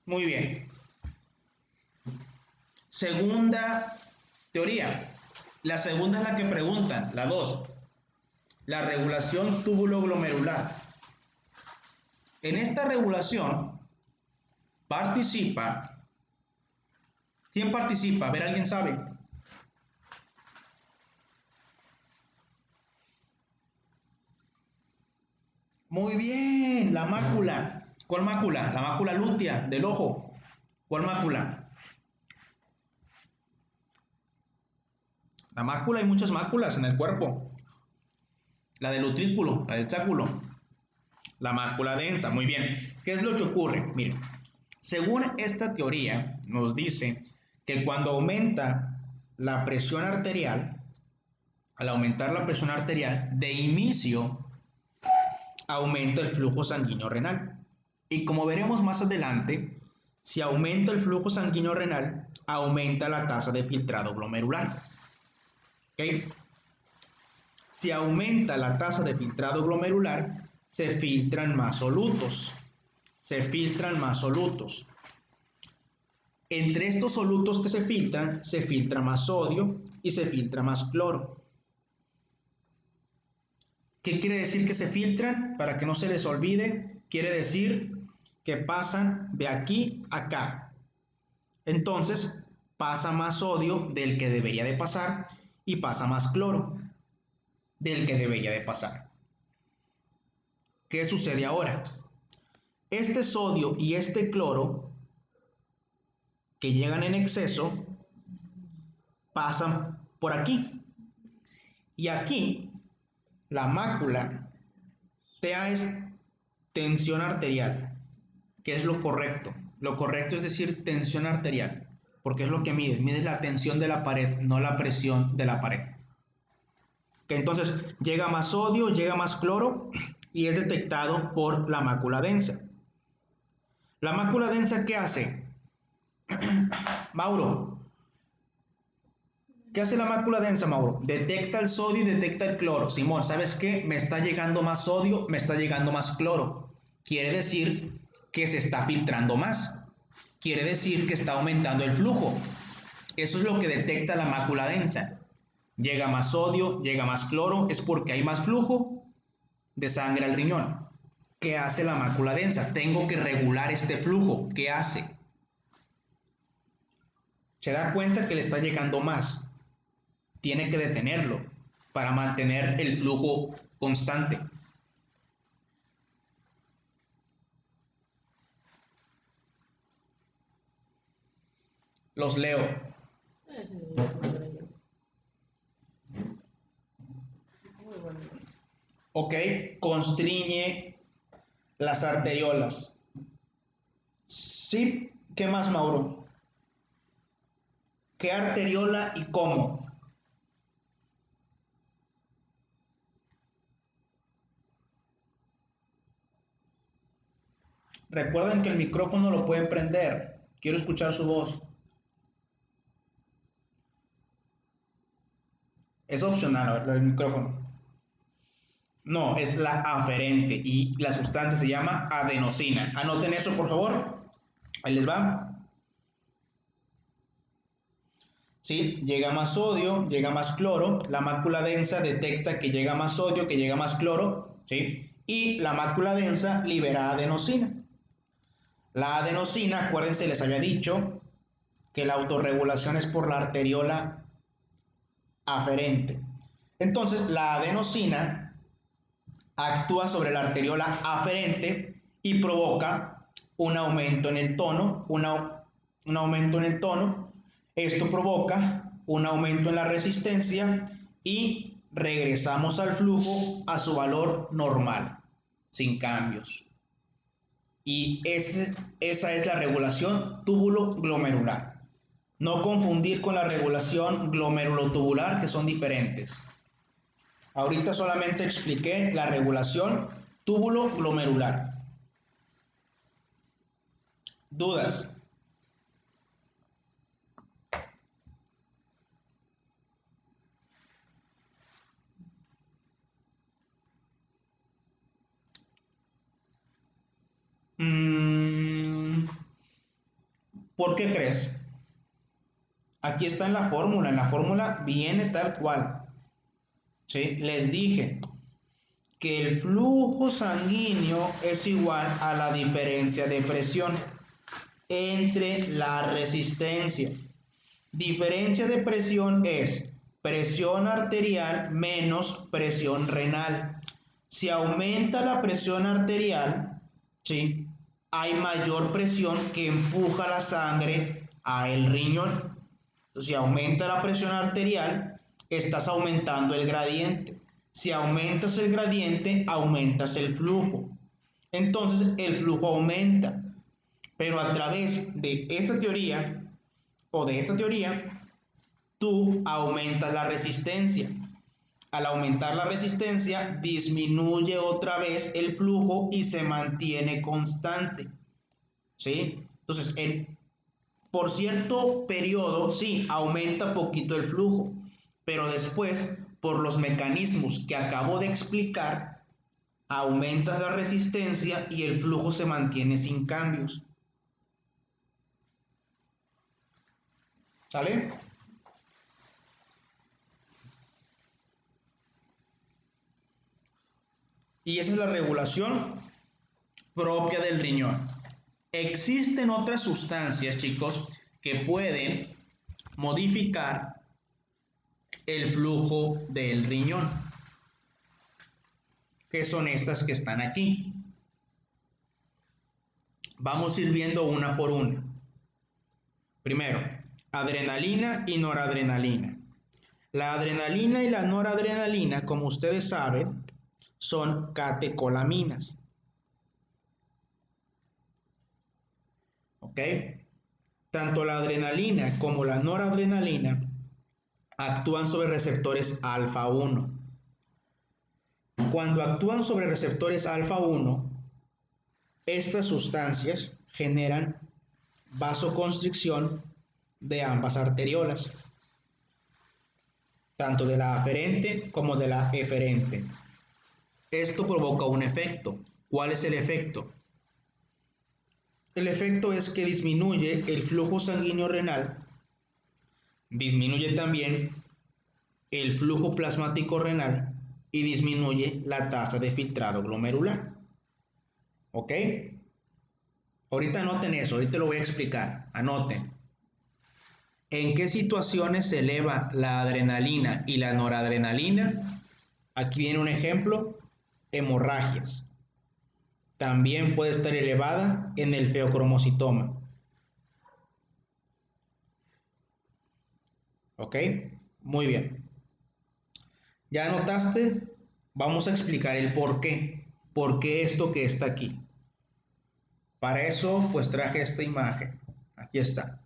Muy bien. Segunda teoría. La segunda es la que preguntan, la 2. La regulación túbulo-glomerular. En esta regulación participa. ¿Quién participa? A ver, ¿alguien sabe? Muy bien, la mácula. ¿Cuál mácula? La mácula lútea del ojo. ¿Cuál mácula? La mácula, hay muchas máculas en el cuerpo. La del utrículo, la del sáculo. La mácula densa, muy bien. ¿Qué es lo que ocurre? Miren, según esta teoría, nos dice que cuando aumenta la presión arterial, al aumentar la presión arterial, de inicio aumenta el flujo sanguíneo renal. Y como veremos más adelante, si aumenta el flujo sanguíneo renal, aumenta la tasa de filtrado glomerular. ¿Okay? Si aumenta la tasa de filtrado glomerular, se filtran más solutos. Se filtran más solutos. Entre estos solutos que se filtra más sodio y se filtra más cloro. ¿Qué quiere decir que se filtran? Para que no se les olvide, quiere decir que pasan de aquí a acá. Entonces, pasa más sodio del que debería de pasar y pasa más cloro del que debería de pasar. ¿Qué sucede ahora? Este sodio y este cloro que llegan en exceso pasan por aquí. Y aquí la mácula TA es tensión arterial, que es lo correcto. Lo correcto es decir tensión arterial, porque es lo que mides la tensión de la pared, no la presión de la pared. Que entonces llega más sodio, llega más cloro y es detectado por la mácula densa. ¿La mácula densa qué hace? Mauro, ¿qué hace la mácula densa, Mauro? Detecta el sodio y detecta el cloro. Simón, ¿sabes qué? Me está llegando más sodio, me está llegando más cloro. Quiere decir que se está filtrando más. Quiere decir que está aumentando el flujo. Eso es lo que detecta la mácula densa. Llega más sodio, llega más cloro, es porque hay más flujo de sangre al riñón. ¿Qué hace la mácula densa? Tengo que regular este flujo. ¿Qué hace? Se da cuenta que le está llegando más. Tiene que detenerlo para mantener el flujo constante. Los leo. Ok, constriñe las arteriolas. Sí, ¿qué más, Mauro? ¿Qué arteriola y cómo? Recuerden que el micrófono lo pueden prender. Quiero escuchar su voz. Es opcional el micrófono. No, es la aferente y la sustancia se llama adenosina. Anoten eso, por favor. Ahí les va. ¿Sí? Llega más sodio, llega más cloro. La mácula densa detecta que llega más sodio, que llega más cloro. ¿Sí? Y la mácula densa libera adenosina. La adenosina, acuérdense, les había dicho que la autorregulación es por la arteriola aferente. Entonces, la adenosina actúa sobre la arteriola aferente y provoca un aumento en el tono, un aumento en el tono. Esto provoca un aumento en la resistencia y regresamos al flujo a su valor normal, sin cambios. Y esa es la regulación túbulo-glomerular. No confundir con la regulación glomerulotubular, que son diferentes. Ahorita solamente expliqué la regulación túbulo-glomerular. ¿Dudas? ¿Por qué crees? Aquí está en la fórmula viene tal cual. ¿Sí? Les dije que el flujo sanguíneo es igual a la diferencia de presión entre la resistencia. Diferencia de presión es presión arterial menos presión renal. Si aumenta la presión arterial, ¿sí?, hay mayor presión que empuja la sangre a el riñón. Entonces, si aumenta la presión arterial, estás aumentando el gradiente. Si aumentas el gradiente, aumentas el flujo. Entonces, el flujo aumenta. Pero a través de esta teoría, tú aumentas la resistencia. Al aumentar la resistencia, disminuye otra vez el flujo y se mantiene constante. ¿Sí? Entonces, por cierto periodo, sí, aumenta poquito el flujo, pero después, por los mecanismos que acabo de explicar, aumentas la resistencia y el flujo se mantiene sin cambios. ¿Sale? Y esa es la regulación propia del riñón. Existen otras sustancias, chicos, que pueden modificar el flujo del riñón, que son estas que están aquí. Vamos a ir viendo una por una. Primero, adrenalina y noradrenalina. La adrenalina y la noradrenalina, como ustedes saben, son catecolaminas. ¿Ok? Tanto la adrenalina como la noradrenalina actúan sobre receptores alfa 1. Cuando actúan sobre receptores alfa 1, estas sustancias generan vasoconstricción de ambas arteriolas, tanto de la aferente como de la eferente. Esto provoca un efecto. ¿Cuál es el efecto? El efecto es que disminuye el flujo sanguíneo renal, disminuye también el flujo plasmático renal y disminuye la tasa de filtrado glomerular. ¿Ok? Ahorita anoten eso, ahorita lo voy a explicar. Anoten. ¿En qué situaciones se eleva la adrenalina y la noradrenalina? Aquí viene un ejemplo: hemorragias. También puede estar elevada en el feocromocitoma. ¿Ok? Muy bien. ¿Ya anotaste? Vamos a explicar el por qué. ¿Por qué esto que está aquí? Para eso, pues traje esta imagen. Aquí está.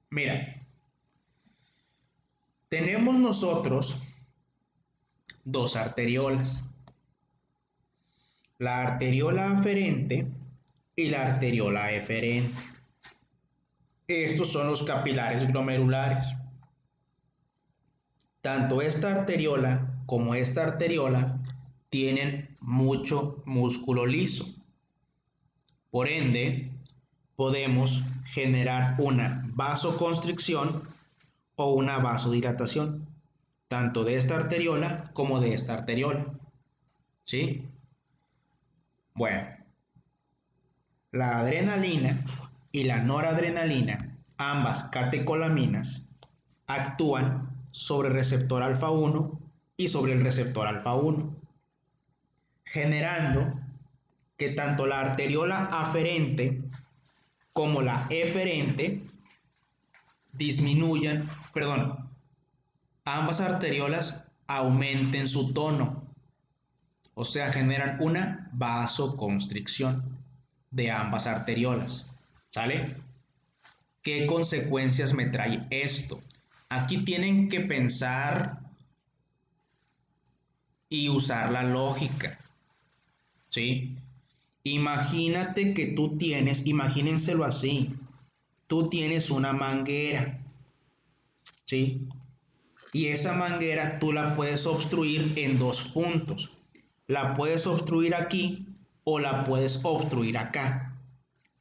Mira, tenemos nosotros dos arteriolas. La arteriola aferente y la arteriola eferente. Estos son los capilares glomerulares. Tanto esta arteriola como esta arteriola tienen mucho músculo liso. Por ende, podemos generar una vasoconstricción o una vasodilatación, tanto de esta arteriola como de esta arteriola. ¿Sí? Bueno, la adrenalina y la noradrenalina, ambas catecolaminas, actúan sobre el receptor alfa 1 y sobre el receptor alfa 1, generando que tanto la arteriola aferente como la eferente disminuyan, perdón, ambas arteriolas aumenten su tono, o sea, generan una vasoconstricción de ambas arteriolas. ¿Sale? ¿Qué consecuencias me trae esto? Aquí tienen que pensar y usar la lógica. ¿Sí? Imagínate que tú tienes, imagínenselo así, tú tienes una manguera, ¿sí? Y esa manguera tú la puedes obstruir en dos puntos. La puedes obstruir aquí o la puedes obstruir acá.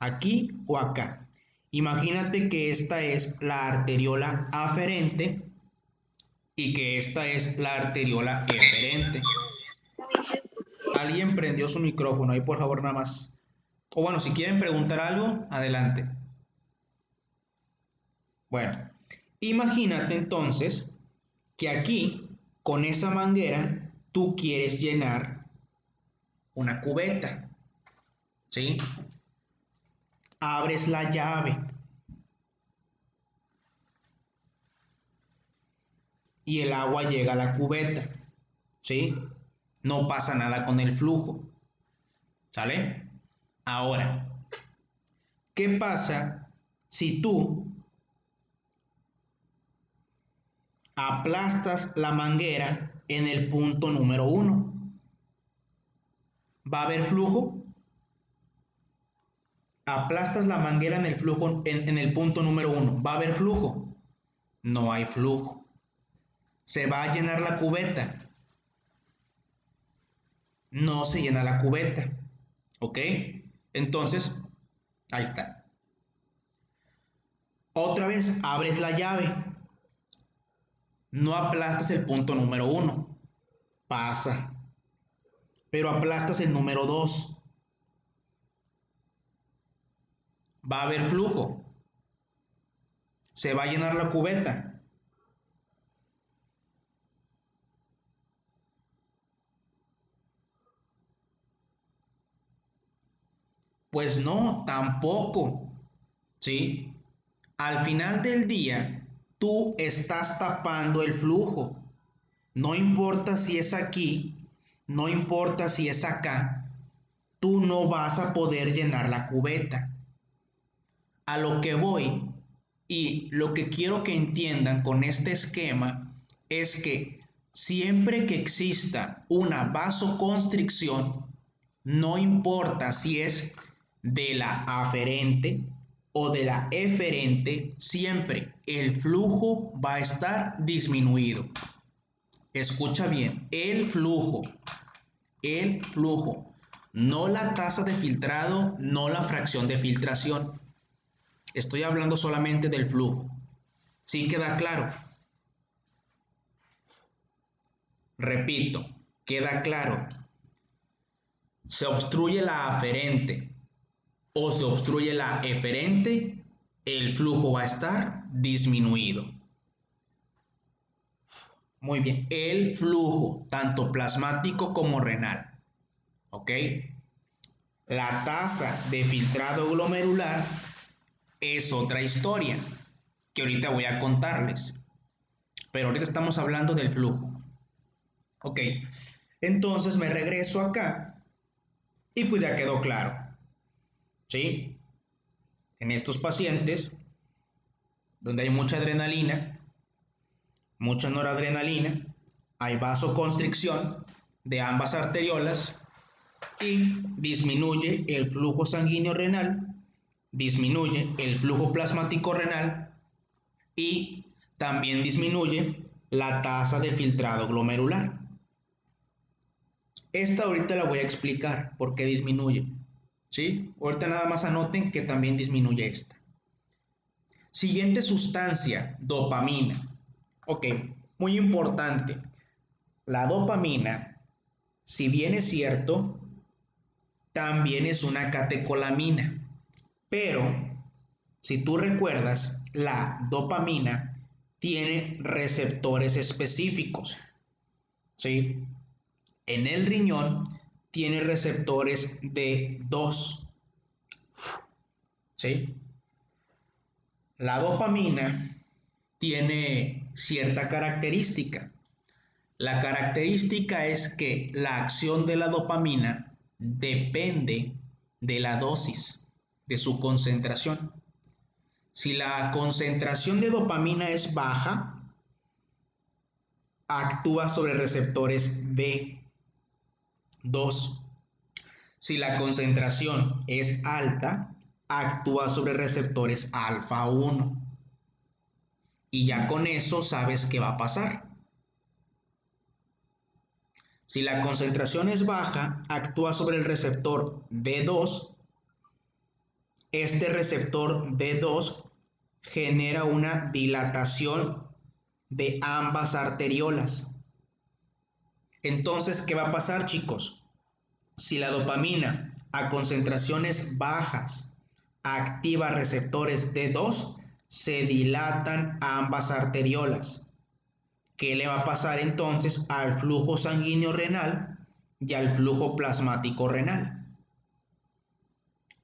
Aquí o acá. Imagínate que esta es la arteriola aferente y que esta es la arteriola eferente. Alguien prendió su micrófono ahí, por favor, nada más. O bueno, si quieren preguntar algo, adelante. Bueno, imagínate entonces que aquí, con esa manguera, tú quieres llenar una cubeta, ¿sí? Abres la llave y el agua llega a la cubeta, ¿sí? No pasa nada con el flujo, ¿sale? Ahora, ¿qué pasa si tú aplastas la manguera en el punto número 1? ¿Va a haber flujo? Aplastas la manguera en el flujo, en el punto número 1. ¿Va a haber flujo? No hay flujo. ¿Se va a llenar la cubeta? No se llena la cubeta. ¿Ok? Entonces, ahí está. Otra vez abres la llave, no aplastas el punto número 1, pasa, pero aplastas el número 2, va a haber flujo, se va a llenar la cubeta. Pues no, tampoco, ¿sí? Al final del día, tú estás tapando el flujo. No importa si es aquí, no importa si es acá, tú no vas a poder llenar la cubeta. A lo que voy y lo que quiero que entiendan con este esquema es que siempre que exista una vasoconstricción, no importa si es de la aferente o de la eferente, siempre el flujo va a estar disminuido. Escucha bien, el flujo, no la tasa de filtrado, no la fracción de filtración. Estoy hablando solamente del flujo. ¿Sí queda claro? Repito, queda claro. Se obstruye la aferente o se obstruye la eferente, el flujo va a estar disminuido. Muy bien, el flujo, tanto plasmático como renal. ¿Ok? La tasa de filtrado glomerular es otra historia que ahorita voy a contarles. Pero ahorita estamos hablando del flujo. Ok, entonces me regreso acá y pues ya quedó claro. ¿Sí? En estos pacientes donde hay mucha adrenalina, mucha noradrenalina, hay vasoconstricción de ambas arteriolas y disminuye el flujo sanguíneo renal, disminuye el flujo plasmático renal y también disminuye la tasa de filtrado glomerular. Esta ahorita la voy a explicar por qué disminuye. ¿Sí? Ahorita nada más anoten que también disminuye esta. Siguiente sustancia, dopamina. Ok, muy importante. La dopamina, si bien es cierto, también es una catecolamina. Pero, si tú recuerdas, la dopamina tiene receptores específicos. ¿Sí? En el riñón tiene receptores D2. ¿Sí? La dopamina tiene cierta característica. La característica es que la acción de la dopamina depende de la dosis, de su concentración. Si la concentración de dopamina es baja, actúa sobre receptores B2. Si la concentración es alta, actúa sobre receptores alfa 1. Y ya con eso sabes qué va a pasar. Si la concentración es baja, actúa sobre el receptor B2. Este receptor B2 genera una dilatación de ambas arteriolas. Entonces, ¿qué va a pasar, chicos? Si la dopamina a concentraciones bajas activa receptores D2, se dilatan ambas arteriolas. ¿Qué le va a pasar entonces al flujo sanguíneo renal y al flujo plasmático renal?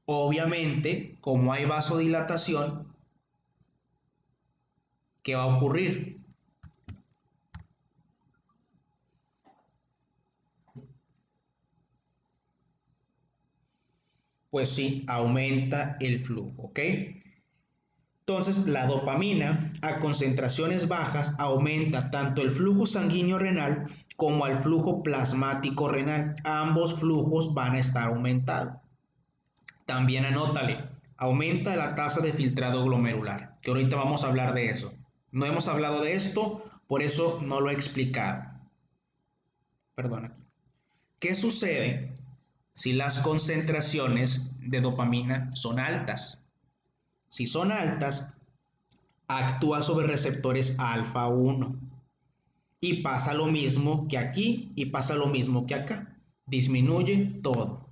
Obviamente, como hay vasodilatación, ¿qué va a ocurrir? Pues sí, aumenta el flujo, ¿ok? Entonces, la dopamina a concentraciones bajas aumenta tanto el flujo sanguíneo renal como el flujo plasmático renal. Ambos flujos van a estar aumentados. También anótale, aumenta la tasa de filtrado glomerular, que ahorita vamos a hablar de eso. No hemos hablado de esto, por eso no lo he explicado. Perdón. ¿Qué sucede si las concentraciones de dopamina son altas? Si son altas, actúa sobre receptores alfa 1. Y pasa lo mismo que aquí y pasa lo mismo que acá. Disminuye todo.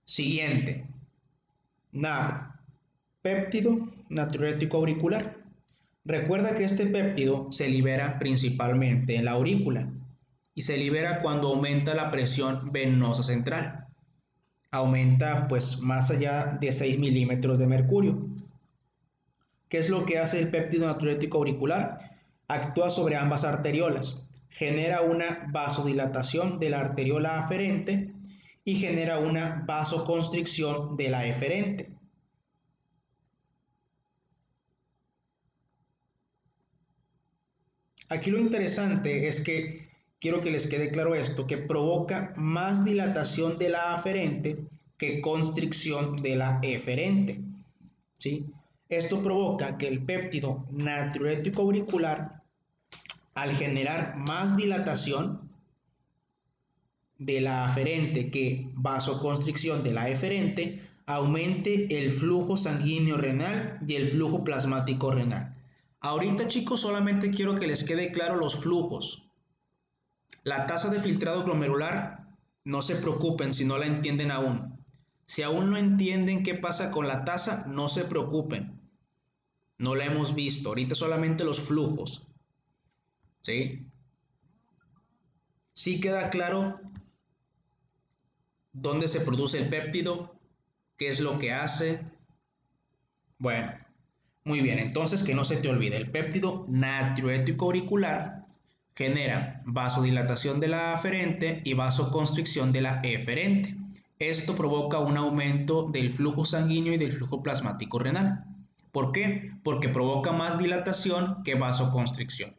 Siguiente. NAB, péptido natriurético auricular. Recuerda que este péptido se libera principalmente en la aurícula y se libera cuando aumenta la presión venosa central. Aumenta pues más allá de 6 milímetros de mercurio. ¿Qué es lo que hace el péptido natriurético auricular? Actúa sobre ambas arteriolas, genera una vasodilatación de la arteriola aferente y genera una vasoconstricción de la eferente. Aquí lo interesante es que quiero que les quede claro esto, que provoca más dilatación de la aferente que constricción de la eferente, ¿sí? Esto provoca que el péptido natriurético auricular, al generar más dilatación de la aferente que vasoconstricción de la eferente, aumente el flujo sanguíneo renal y el flujo plasmático renal. Ahorita, chicos, solamente quiero que les quede claro los flujos. La tasa de filtrado glomerular, no se preocupen si no la entienden aún. Si aún no entienden qué pasa con la tasa, no se preocupen. No la hemos visto. Ahorita solamente los flujos. ¿Sí? Sí queda claro dónde se produce el péptido, qué es lo que hace. Bueno, muy bien. Entonces, que no se te olvide, el péptido natriurético auricular genera vasodilatación de la aferente y vasoconstricción de la eferente. Esto provoca un aumento del flujo sanguíneo y del flujo plasmático renal. ¿Por qué? Porque provoca más dilatación que vasoconstricción.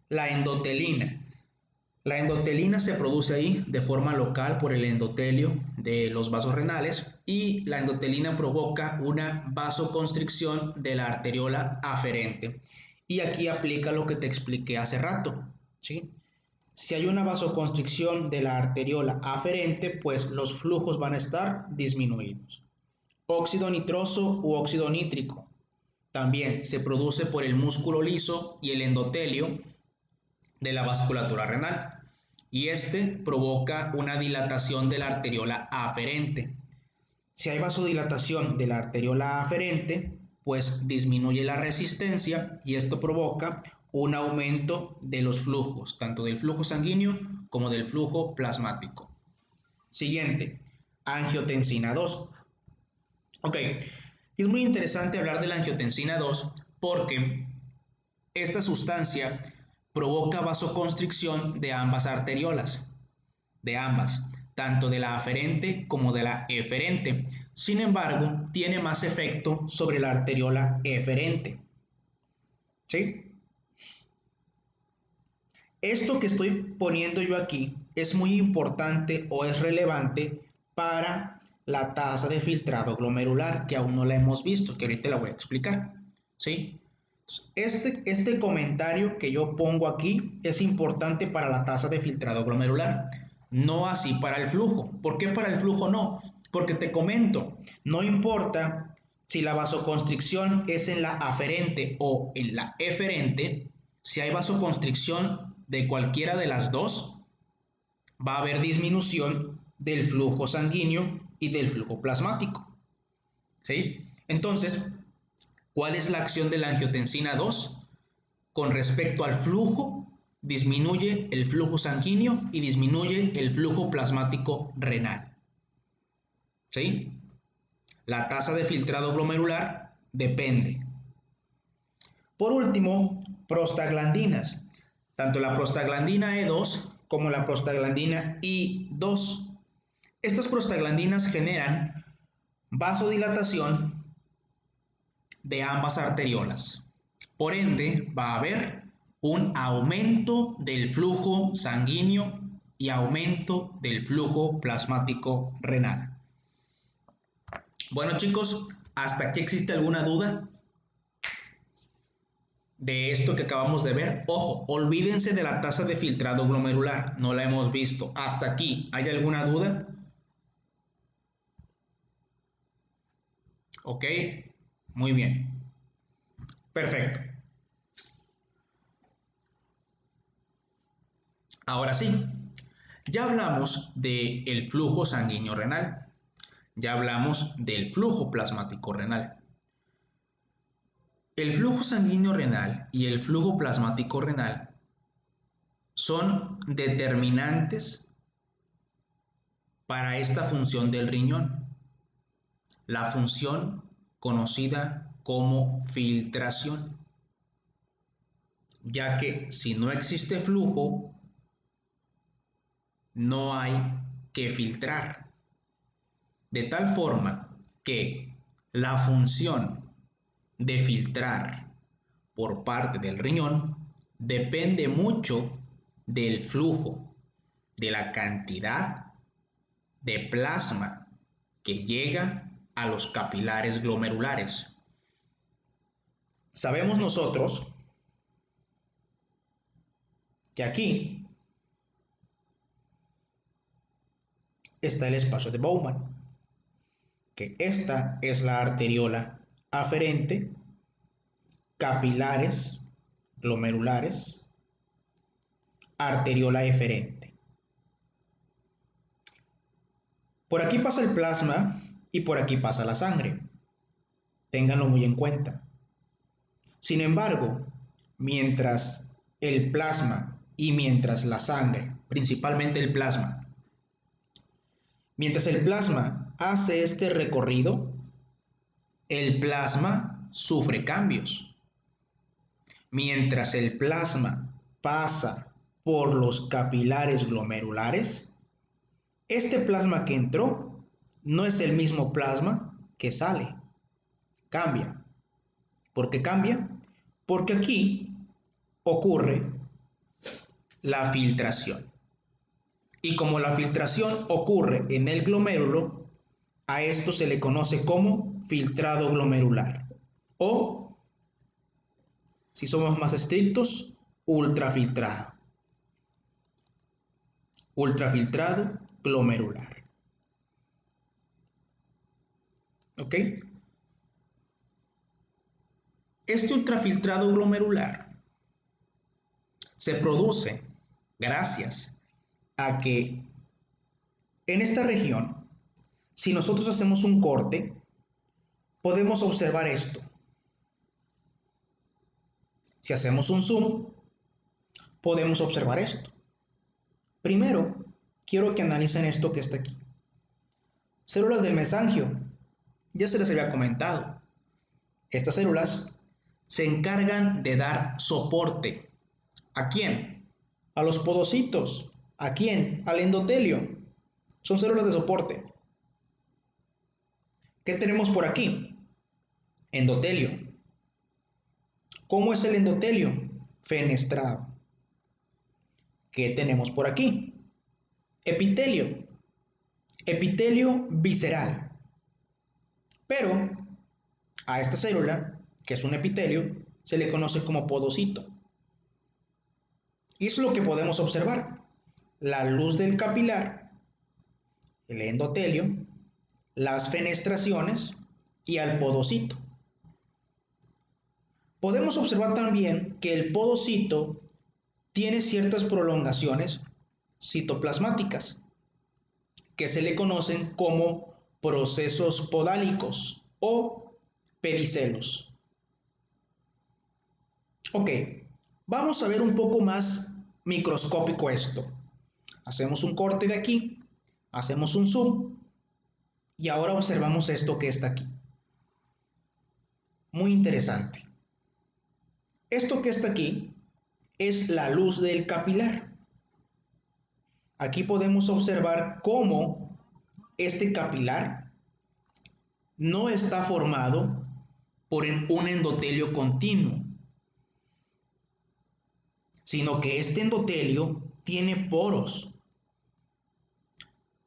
La endotelina. La endotelina se produce ahí de forma local por el endotelio de los vasos renales y la endotelina provoca una vasoconstricción de la arteriola aferente. Y aquí aplica lo que te expliqué hace rato, ¿sí? Si hay una vasoconstricción de la arteriola aferente, pues los flujos van a estar disminuidos. Óxido nitroso u óxido nítrico también se produce por el músculo liso y el endotelio de la vasculatura renal y este provoca una dilatación de la arteriola aferente. Si hay vasodilatación de la arteriola aferente, pues disminuye la resistencia y esto provoca un aumento de los flujos, tanto del flujo sanguíneo como del flujo plasmático. Siguiente, angiotensina 2. Ok, es muy interesante hablar de la angiotensina 2 porque esta sustancia provoca vasoconstricción de ambas arteriolas, tanto de la aferente como de la eferente. Sin embargo, tiene más efecto sobre la arteriola eferente. ¿Sí? Esto que estoy poniendo yo aquí es muy importante o es relevante para la tasa de filtrado glomerular, que aún no la hemos visto, que ahorita la voy a explicar. ¿Sí? Este comentario que yo pongo aquí es importante para la tasa de filtrado glomerular, no así para el flujo. ¿Por qué para el flujo no? Porque te comento, no importa si la vasoconstricción es en la aferente o en la eferente, si hay vasoconstricción de cualquiera de las dos, va a haber disminución del flujo sanguíneo y del flujo plasmático. ¿Sí? Entonces, ¿cuál es la acción de la angiotensina 2? Con respecto al flujo, disminuye el flujo sanguíneo y disminuye el flujo plasmático renal. ¿Sí? La tasa de filtrado glomerular depende. Por último, prostaglandinas. Tanto la prostaglandina E2 como la prostaglandina I2. Estas prostaglandinas generan vasodilatación de ambas arteriolas. Por ende, va a haber un aumento del flujo sanguíneo y aumento del flujo plasmático renal. Bueno, chicos, ¿hasta aquí existe alguna duda de esto que acabamos de ver? Ojo, olvídense de la tasa de filtrado glomerular, no la hemos visto. ¿Hasta aquí hay alguna duda? ¿Ok? Muy bien. Perfecto. Ahora sí, ya hablamos del flujo sanguíneo renal. Ya hablamos del flujo plasmático renal. El flujo sanguíneo renal y el flujo plasmático renal son determinantes para esta función del riñón, la función conocida como filtración, ya que si no existe flujo, no hay que filtrar, de tal forma que la función de filtrar por parte del riñón depende mucho del flujo, de la cantidad de plasma que llega a los capilares glomerulares. Sabemos nosotros que aquí está el espacio de Bowman, que esta es la arteriola aferente, capilares glomerulares, arteriola eferente. Por aquí pasa el plasma y por aquí pasa la sangre. Ténganlo muy en cuenta. Sin embargo, mientras el plasma y mientras la sangre, principalmente el plasma, mientras el plasma hace este recorrido, el plasma sufre cambios. Mientras el plasma pasa por los capilares glomerulares, este plasma que entró no es el mismo plasma que sale. Cambia. ¿Por qué cambia? Porque aquí ocurre la filtración. Y como la filtración ocurre en el glomérulo, a esto se le conoce como filtrado glomerular o, si somos más estrictos, ultrafiltrado. Ultrafiltrado glomerular. ¿Ok? Este ultrafiltrado glomerular se produce gracias a que en esta región, si nosotros hacemos un corte, podemos observar esto. Si hacemos un zoom, podemos observar esto. Primero, quiero que analicen esto que está aquí. Células del mesangio. Ya se les había comentado. Estas células se encargan de dar soporte. ¿A quién? A los podocitos. ¿A quién? Al endotelio. Son células de soporte. ¿Qué tenemos por aquí? Endotelio. ¿Cómo es el endotelio? Fenestrado. ¿Qué tenemos por aquí? Epitelio. Epitelio visceral. Pero a esta célula, que es un epitelio, se le conoce como podocito. Y es lo que podemos observar. La luz del capilar, el endotelio, las fenestraciones y al podocito. Podemos observar también que el podocito tiene ciertas prolongaciones citoplasmáticas que se le conocen como procesos podálicos o pedicelos. Ok, vamos a ver un poco más microscópico esto. Hacemos un corte de aquí, hacemos un zoom y ahora observamos esto que está aquí. Muy interesante. Esto que está aquí es la luz del capilar. Aquí podemos observar cómo este capilar no está formado por un endotelio continuo, sino que este endotelio tiene poros,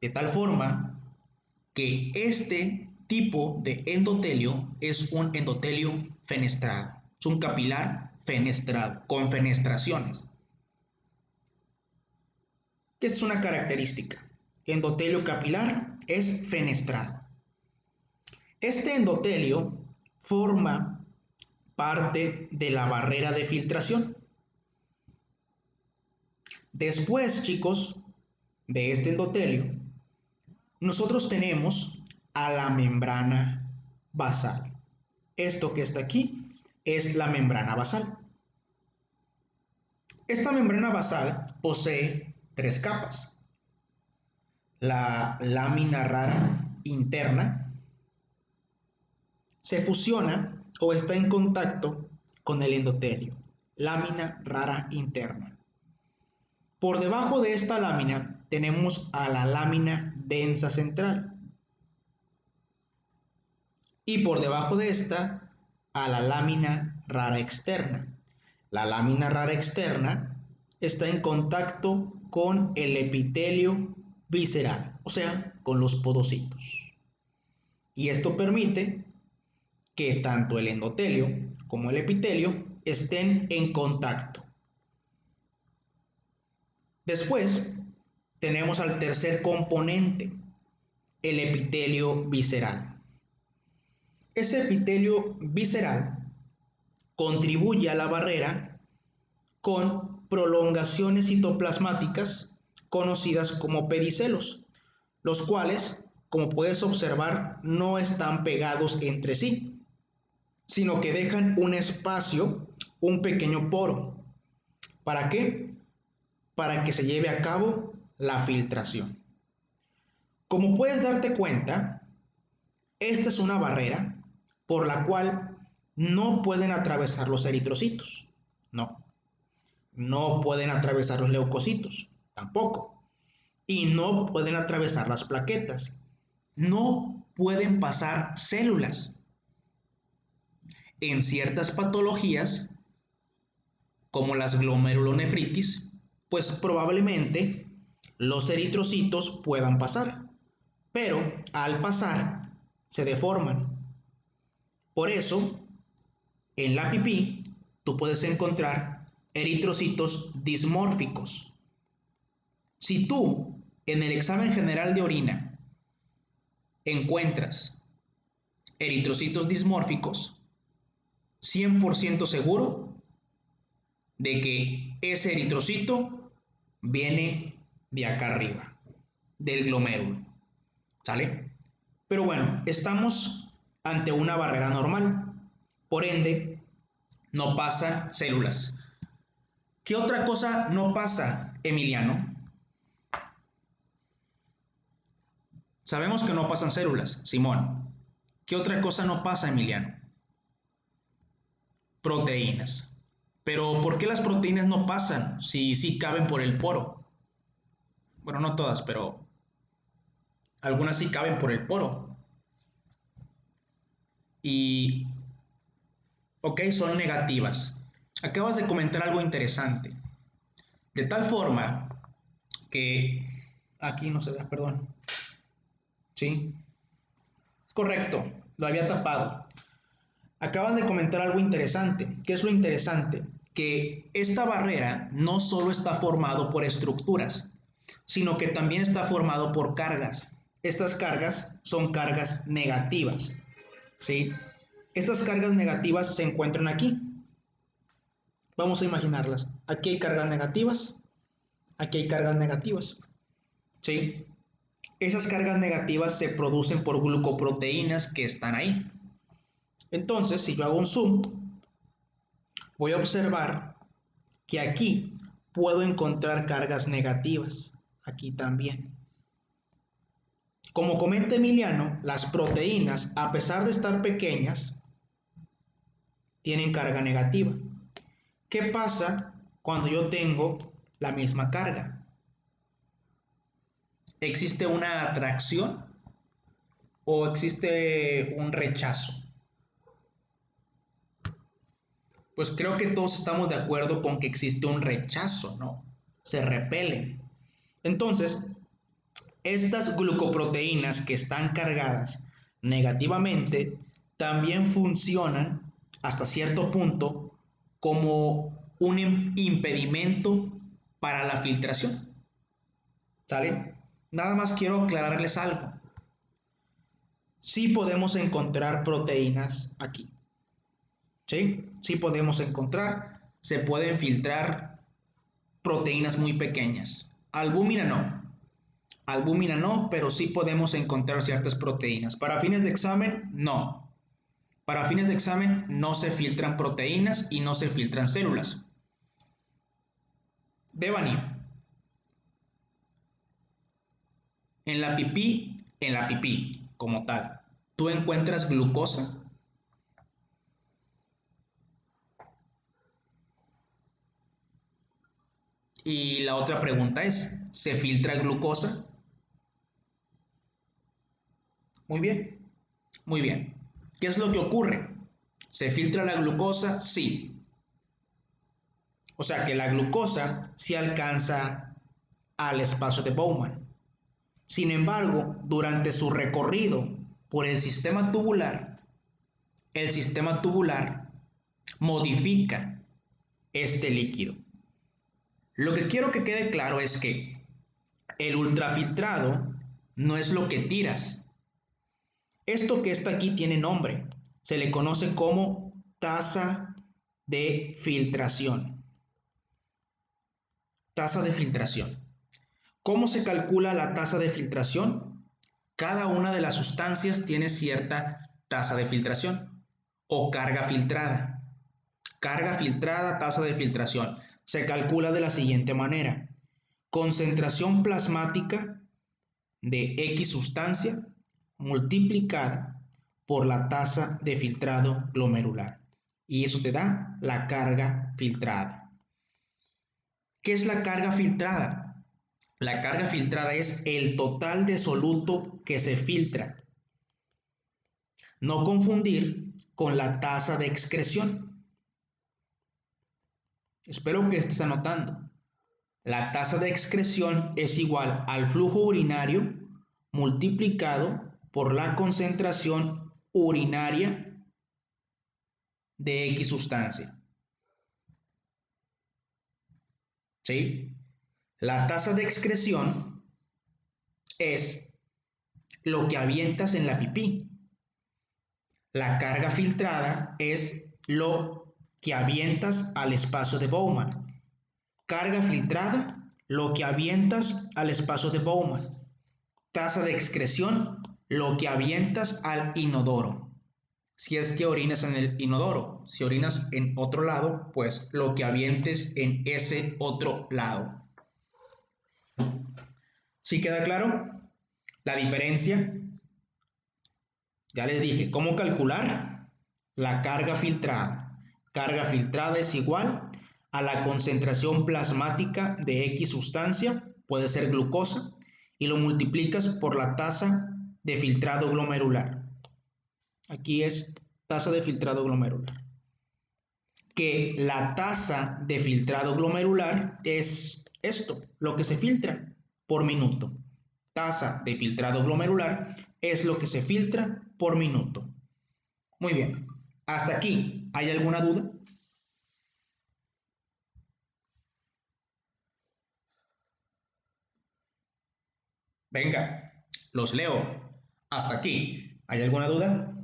de tal forma que este tipo de endotelio es un endotelio fenestrado, es un capilar fenestrado, con fenestraciones. ¿Qué es una característica? Endotelio capilar es fenestrado. Este endotelio forma parte de la barrera de filtración. Después, chicos, de este endotelio, nosotros tenemos a la membrana basal. Esto que está aquí es la membrana basal. Esta membrana basal posee 3 capas. La lámina rara interna se fusiona o está en contacto con el endotelio. Lámina rara interna. Por debajo de esta lámina tenemos a la lámina densa central. Y por debajo de esta a la lámina rara externa. La lámina rara externa está en contacto con el epitelio visceral, o sea, con los podocitos. Y esto permite que tanto el endotelio como el epitelio estén en contacto. Después tenemos al tercer componente, el epitelio visceral. Ese epitelio visceral contribuye a la barrera con prolongaciones citoplasmáticas conocidas como pedicelos, los cuales, como puedes observar, no están pegados entre sí, sino que dejan un espacio, un pequeño poro. ¿Para qué? Para que se lleve a cabo la filtración. Como puedes darte cuenta, esta es una barrera por la cual no pueden atravesar los eritrocitos. No pueden atravesar los leucocitos, tampoco. Y no pueden atravesar las plaquetas. No pueden pasar células. En ciertas patologías, como las glomerulonefritis, pues probablemente los eritrocitos puedan pasar, pero al pasar se deforman. Por eso, en la pipí, tú puedes encontrar eritrocitos dismórficos. Si tú, en el examen general de orina, encuentras eritrocitos dismórficos, 100% seguro de que ese eritrocito viene de acá arriba, del glomérulo, ¿sale? Pero bueno, estamos ante una barrera normal, por ende, no pasan células. ¿Qué otra cosa no pasa, Emiliano? Sabemos que no pasan células, Simón. ¿Qué otra cosa no pasa, Emiliano? Proteínas. Pero ¿por qué las proteínas no pasan si sí caben por el poro? Bueno, no todas, pero algunas sí caben por el poro. Y, ok, son negativas. Acabas de comentar algo interesante. De tal forma que, aquí no se ve, perdón. Sí, es correcto, lo había tapado. Acaban de comentar algo interesante. ¿Qué es lo interesante? Que esta barrera no solo está formado por estructuras, sino que también está formado por cargas. Estas cargas son cargas negativas, ¿sí? Estas cargas negativas se encuentran aquí. Vamos a imaginarlas. Aquí hay cargas negativas, aquí hay cargas negativas, ¿sí? Esas cargas negativas se producen por glucoproteínas que están ahí. Entonces, si yo hago un zoom, voy a observar que aquí puedo encontrar cargas negativas, aquí también. Como comenta Emiliano, las proteínas, a pesar de estar pequeñas, tienen carga negativa. ¿Qué pasa cuando yo tengo la misma carga? ¿Existe una atracción o existe un rechazo? Pues creo que todos estamos de acuerdo con que existe un rechazo, ¿no? Se repelen. Entonces, estas glucoproteínas que están cargadas negativamente también funcionan hasta cierto punto como un impedimento para la filtración. ¿Sale? Nada más quiero aclararles algo. sí podemos encontrar proteínas aquí. ¿Sí? Sí podemos encontrar, se pueden filtrar proteínas muy pequeñas. Albúmina no. Albúmina no, pero sí podemos encontrar ciertas proteínas. Para fines de examen, no. Para fines de examen no se filtran proteínas y no se filtran células. Devani, en la pipí como tal, ¿tú encuentras glucosa? Y la otra pregunta es, ¿se filtra glucosa? Muy bien, muy bien. ¿Qué es lo que ocurre? ¿Se filtra la glucosa? Sí. O sea que la glucosa sí alcanza al espacio de Bowman. Sin embargo, durante su recorrido por el sistema tubular modifica este líquido. Lo que quiero que quede claro es que el ultrafiltrado no es lo que tiras. Esto que está aquí tiene nombre. Se le conoce como tasa de filtración. Tasa de filtración. ¿Cómo se calcula la tasa de filtración? Cada una de las sustancias tiene cierta tasa de filtración o carga filtrada. Carga filtrada, tasa de filtración. Se calcula de la siguiente manera. Concentración plasmática de X sustancia multiplicada por la tasa de filtrado glomerular. Y eso te da la carga filtrada. ¿Qué es la carga filtrada? La carga filtrada es el total de soluto que se filtra. No confundir con la tasa de excreción. Espero que estés anotando. La tasa de excreción es igual al flujo urinario multiplicado por la concentración urinaria de X sustancia. ¿Sí? La tasa de excreción es lo que avientas en la pipí. La carga filtrada es lo que avientas al espacio de Bowman. Carga filtrada, lo que avientas al espacio de Bowman. Tasa de excreción, lo que avientas al inodoro. Si es que orinas en el inodoro. Si orinas en otro lado, pues lo que avientes en ese otro lado. ¿Sí queda claro? La diferencia. Ya les dije, ¿cómo calcular? La carga filtrada. Carga filtrada es igual a la concentración plasmática de X sustancia, puede ser glucosa, y lo multiplicas por la tasa de filtrado glomerular. Aquí es tasa de filtrado glomerular. Que la tasa de filtrado glomerular es esto, lo que se filtra por minuto. Tasa de filtrado glomerular es lo que se filtra por minuto. Muy bien. Hasta aquí, ¿hay alguna duda? Venga, los leo. Hasta aquí, ¿hay alguna duda?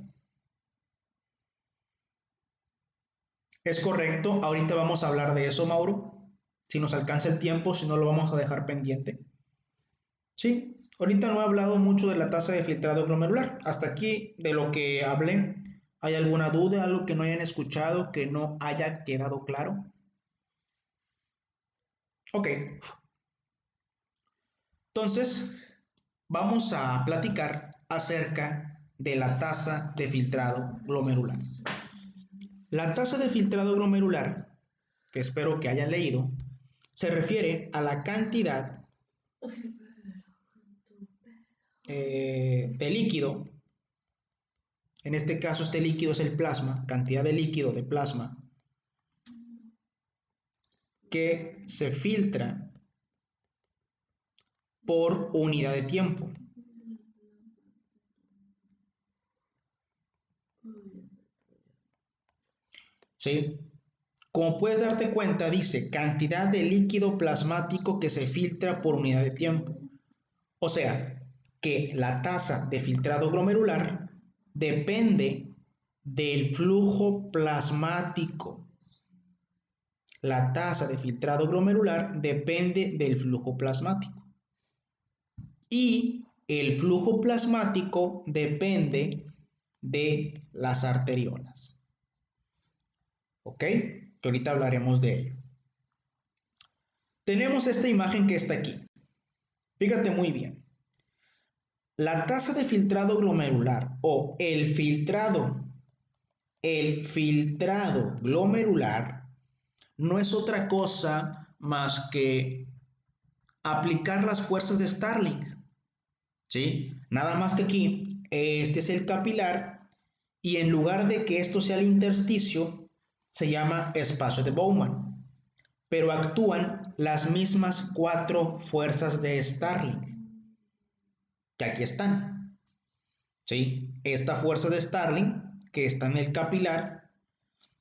Es correcto, ahorita vamos a hablar de eso, Mauro. Si nos alcanza el tiempo, si no lo vamos a dejar pendiente. Sí, ahorita no he hablado mucho de la tasa de filtrado glomerular. Hasta aquí, de lo que hablé, ¿hay alguna duda, algo que no hayan escuchado, que no haya quedado claro? Ok. Entonces, vamos a platicar acerca de la tasa de filtrado glomerular. La tasa de filtrado glomerular, que espero que hayan leído, se refiere a la cantidad de líquido. En este caso, este líquido es el plasma, cantidad de líquido de plasma que se filtra por unidad de tiempo. ¿Sí? Como puedes darte cuenta, dice cantidad de líquido plasmático que se filtra por unidad de tiempo. O sea, que la tasa de filtrado glomerular depende del flujo plasmático. La tasa de filtrado glomerular depende del flujo plasmático. Y el flujo plasmático depende de las arteriolas. ¿Ok? Que ahorita hablaremos de ello. Tenemos esta imagen que está aquí. Fíjate muy bien. La tasa de filtrado glomerular o el filtrado glomerular no es otra cosa más que aplicar las fuerzas de Starling. ¿Sí? Nada más que aquí, este es el capilar y en lugar de que esto sea el intersticio, se llama espacio de Bowman. Pero actúan las mismas 4 fuerzas de Starling, que aquí están. ¿Sí? Esta fuerza de Starling, que está en el capilar,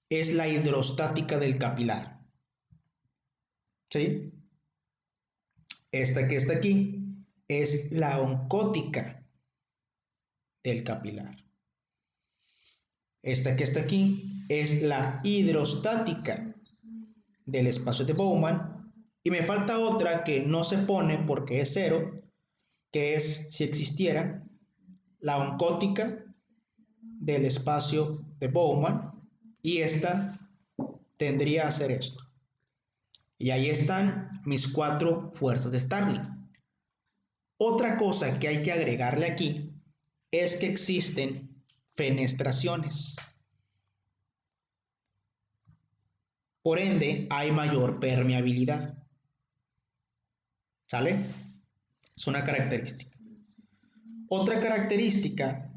es la hidrostática del capilar. ¿Sí? Esta que está aquí es la oncótica del capilar. Esta que está aquí es la hidrostática del espacio de Bowman. Y me falta otra que no se pone porque es 0, que es, si existiera, la oncótica del espacio de Bowman. Y esta tendría a ser esto. Y ahí están mis 4 fuerzas de Starling. Otra cosa que hay que agregarle aquí es que existen fenestraciones. Por ende, hay mayor permeabilidad. ¿Sale? Es una característica. Otra característica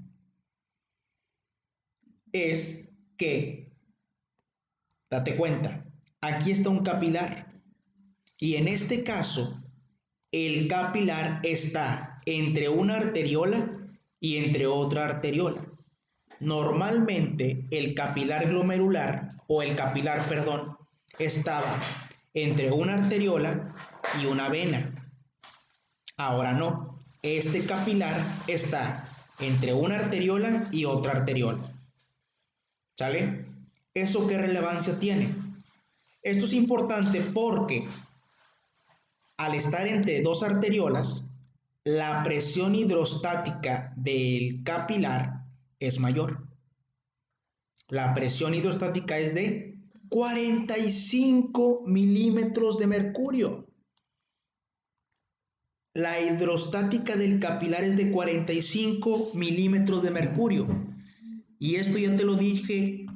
es que, date cuenta, aquí está un capilar y en este caso el capilar está entre una arteriola y entre otra arteriola. Normalmente el capilar glomerular o el capilar, perdón, estaba entre una arteriola y una vena. Ahora no, este capilar está entre una arteriola y otra arteriola. ¿Sale? ¿Eso qué relevancia tiene? Esto es importante porque al estar entre 2 arteriolas, la presión hidrostática del capilar es mayor. La presión hidrostática es de 45 milímetros de mercurio. La hidrostática del capilar es de 45 milímetros de mercurio. Y esto ya te lo dije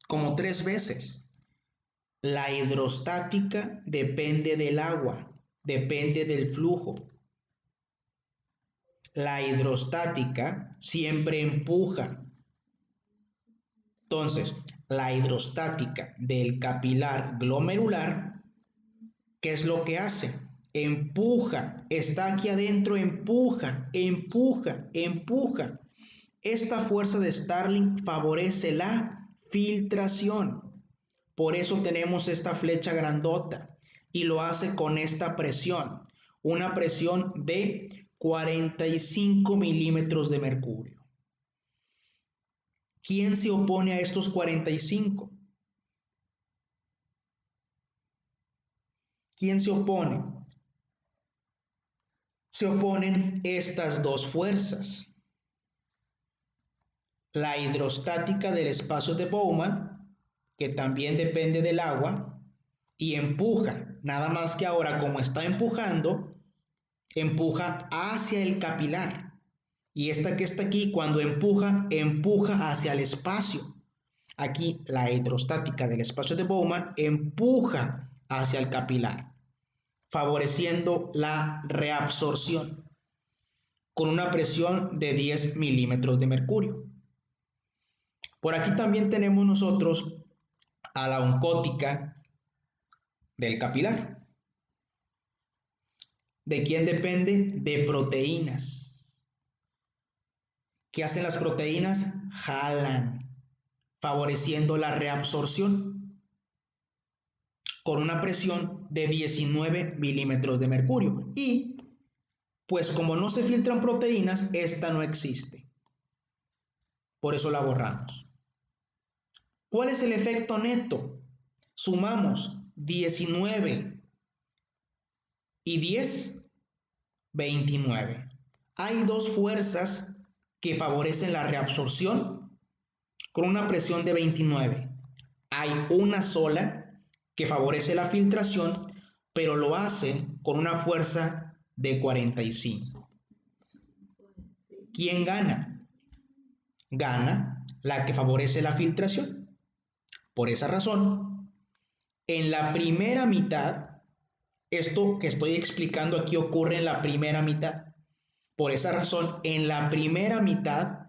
como 3 veces. La hidrostática depende del agua, depende del flujo. La hidrostática siempre empuja. Entonces, la hidrostática del capilar glomerular, ¿qué es lo que hace? Empuja, está aquí adentro, empuja, empuja, empuja. Esta fuerza de Starling favorece la filtración. Por eso tenemos esta flecha grandota y lo hace con esta presión, una presión de 45 milímetros de mercurio. ¿Quién se opone a estos 45? ¿Quién se opone? Se oponen estas 2 fuerzas. La hidrostática del espacio de Bowman, que también depende del agua, y empuja, nada más que ahora como está empujando, empuja hacia el capilar. Y esta que está aquí, cuando empuja, empuja hacia el espacio. Aquí la hidrostática del espacio de Bowman empuja hacia el capilar, favoreciendo la reabsorción con una presión de 10 milímetros de mercurio. Por aquí también tenemos nosotros a la oncótica del capilar. ¿De quién depende? De proteínas. ¿Qué hacen las proteínas? Jalan, favoreciendo la reabsorción con una presión de 19 milímetros de mercurio. Y pues como no se filtran proteínas, esta no existe. por eso la borramos. ¿Cuál es el efecto neto? Sumamos 19 y 10, 29. Hay dos fuerzas que favorecen la reabsorción con una presión de 29. Hay una sola que favorece la filtración, pero lo hace con una fuerza de 45. ¿Quién gana? Gana la que favorece la filtración. Por esa razón, en la primera mitad, esto que estoy explicando aquí ocurre en la primera mitad. Por esa razón, en la primera mitad,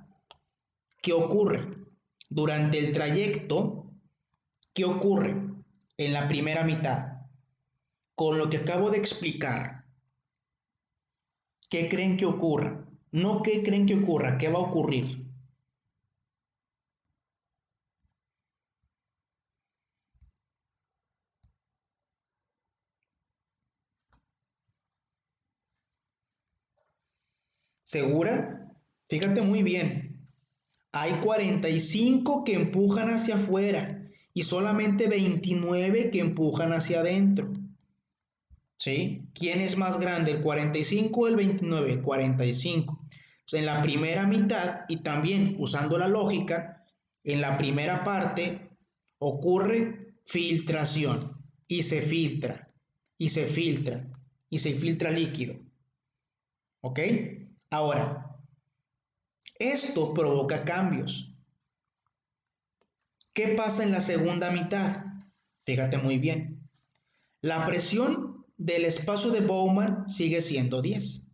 ¿qué ocurre? Durante el trayecto, ¿qué ocurre en la primera mitad? Con lo que acabo de explicar, ¿qué creen que ocurra? No qué creen que ocurra, ¿qué va a ocurrir? ¿Segura? Fíjate muy bien. Hay 45 que empujan hacia afuera y solamente 29 que empujan hacia adentro. ¿Sí? ¿Quién es más grande, el 45 o el 29? El 45. Entonces, en la primera mitad, y también usando la lógica, en la primera parte ocurre filtración y se filtra, y se filtra, y se filtra líquido. ¿Ok? Ahora, esto provoca cambios. ¿Qué pasa en la segunda mitad? Fíjate muy bien. La presión del espacio de Bowman sigue siendo 10.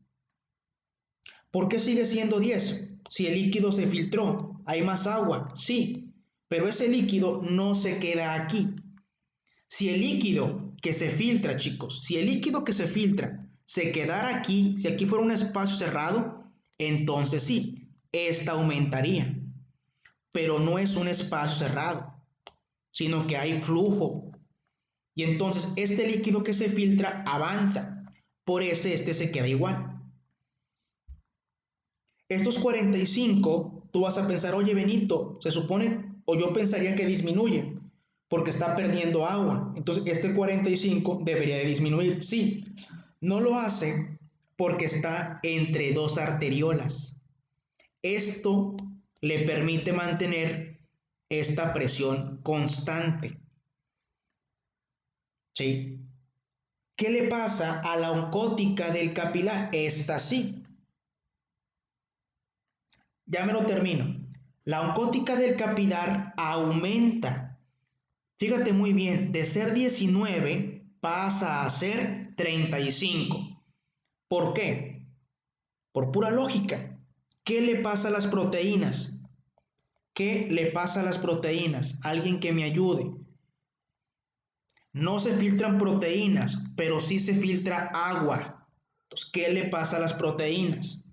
¿Por qué sigue siendo 10? Si el líquido se filtró, hay más agua, sí, pero ese líquido no se queda aquí. Si el líquido que se filtra, chicos, si el líquido que se filtra se quedara aquí, si aquí fuera un espacio cerrado, entonces sí, esta aumentaría. Pero no es un espacio cerrado, sino que hay flujo. Y entonces este líquido que se filtra avanza, por eso este se queda igual. Estos 45, tú vas a pensar, oye Benito, se supone, o yo pensaría que disminuye, porque está perdiendo agua. Entonces este 45 debería de disminuir. Sí, no lo hace porque está entre dos arteriolas. Esto le permite mantener esta presión constante. ¿Sí? ¿Qué le pasa a la oncótica del capilar? Esta sí. Ya me lo termino. La oncótica del capilar aumenta. Fíjate muy bien, de ser 19 pasa a ser 35. ¿Por qué? Por pura lógica. ¿Qué le pasa a las proteínas? ¿Qué le pasa a las proteínas? Alguien que me ayude. No se filtran proteínas, pero sí se filtra agua. Entonces, ¿qué le pasa a las proteínas?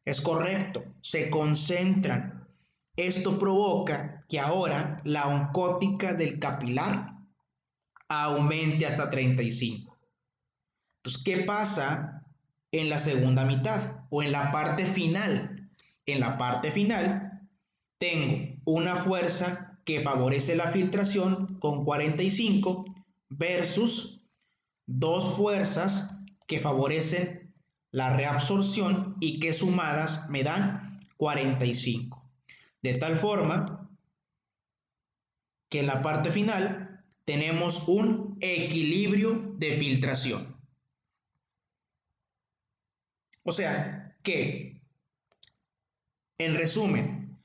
Es correcto, se concentran. Esto provoca que ahora la oncótica del capilar aumente hasta 35. Entonces, ¿qué pasa en la segunda mitad o en la parte final? En la parte final tengo una fuerza que favorece la filtración con 45 versus dos fuerzas que favorecen la reabsorción y que sumadas me dan 45. De tal forma que en la parte final tenemos un equilibrio de filtración. O sea que, en resumen,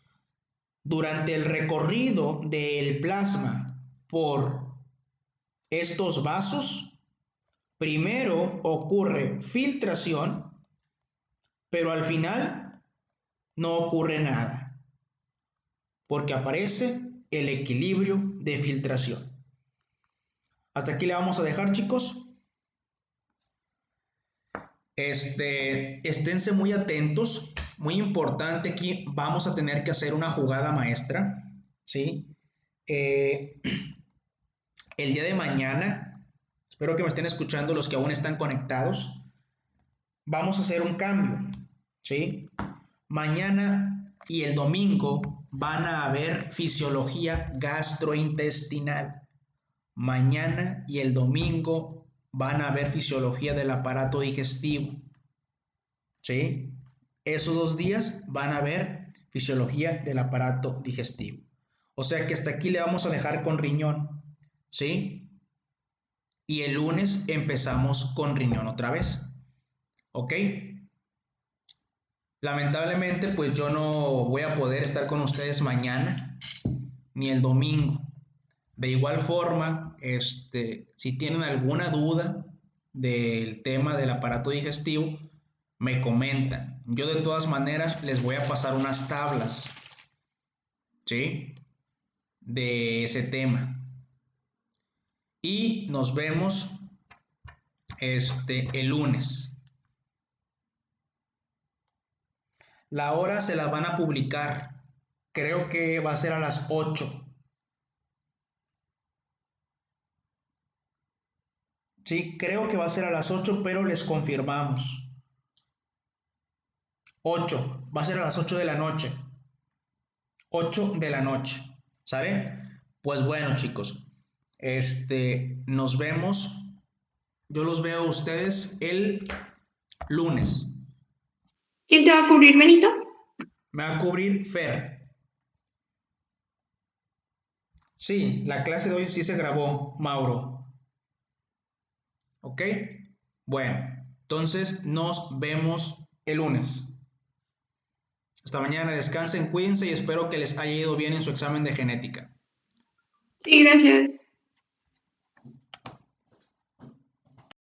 durante el recorrido del plasma por estos vasos, primero ocurre filtración, pero al final no ocurre nada, porque aparece el equilibrio de filtración. Hasta aquí le vamos a dejar, chicos. Esténse muy atentos, muy importante, aquí vamos a tener que hacer una jugada maestra, ¿sí? El día de mañana, espero que me estén escuchando los que aún están conectados, vamos a hacer un cambio, ¿sí? Mañana y el domingo van a ver fisiología gastrointestinal. Mañana y el domingo van a ver fisiología del aparato digestivo. ¿Sí? Esos 2 días van a ver fisiología del aparato digestivo. O sea que hasta aquí le vamos a dejar con riñón. ¿Sí? Y el lunes empezamos con riñón otra vez. ¿Ok? Lamentablemente, pues yo no voy a poder estar con ustedes mañana ni el domingo. De igual forma, si tienen alguna duda del tema del aparato digestivo, me comentan. Yo de todas maneras les voy a pasar unas tablas, ¿sí? De ese tema. Y nos vemos el lunes. La hora se la van a publicar. Creo que va a ser a las 8. Sí, creo que va a ser a las 8, pero les confirmamos. 8, va a ser a las 8 de la noche. 8 de la noche. ¿Sale? Pues bueno, chicos. Nos vemos. Yo los veo a ustedes el lunes. ¿Quién te va a cubrir, Benito? Me va a cubrir Fer. Sí, la clase de hoy sí se grabó, Mauro. ¿Ok? Bueno, entonces nos vemos el lunes. Hasta mañana, descansen, cuídense y espero que les haya ido bien en su examen de genética. Sí, gracias.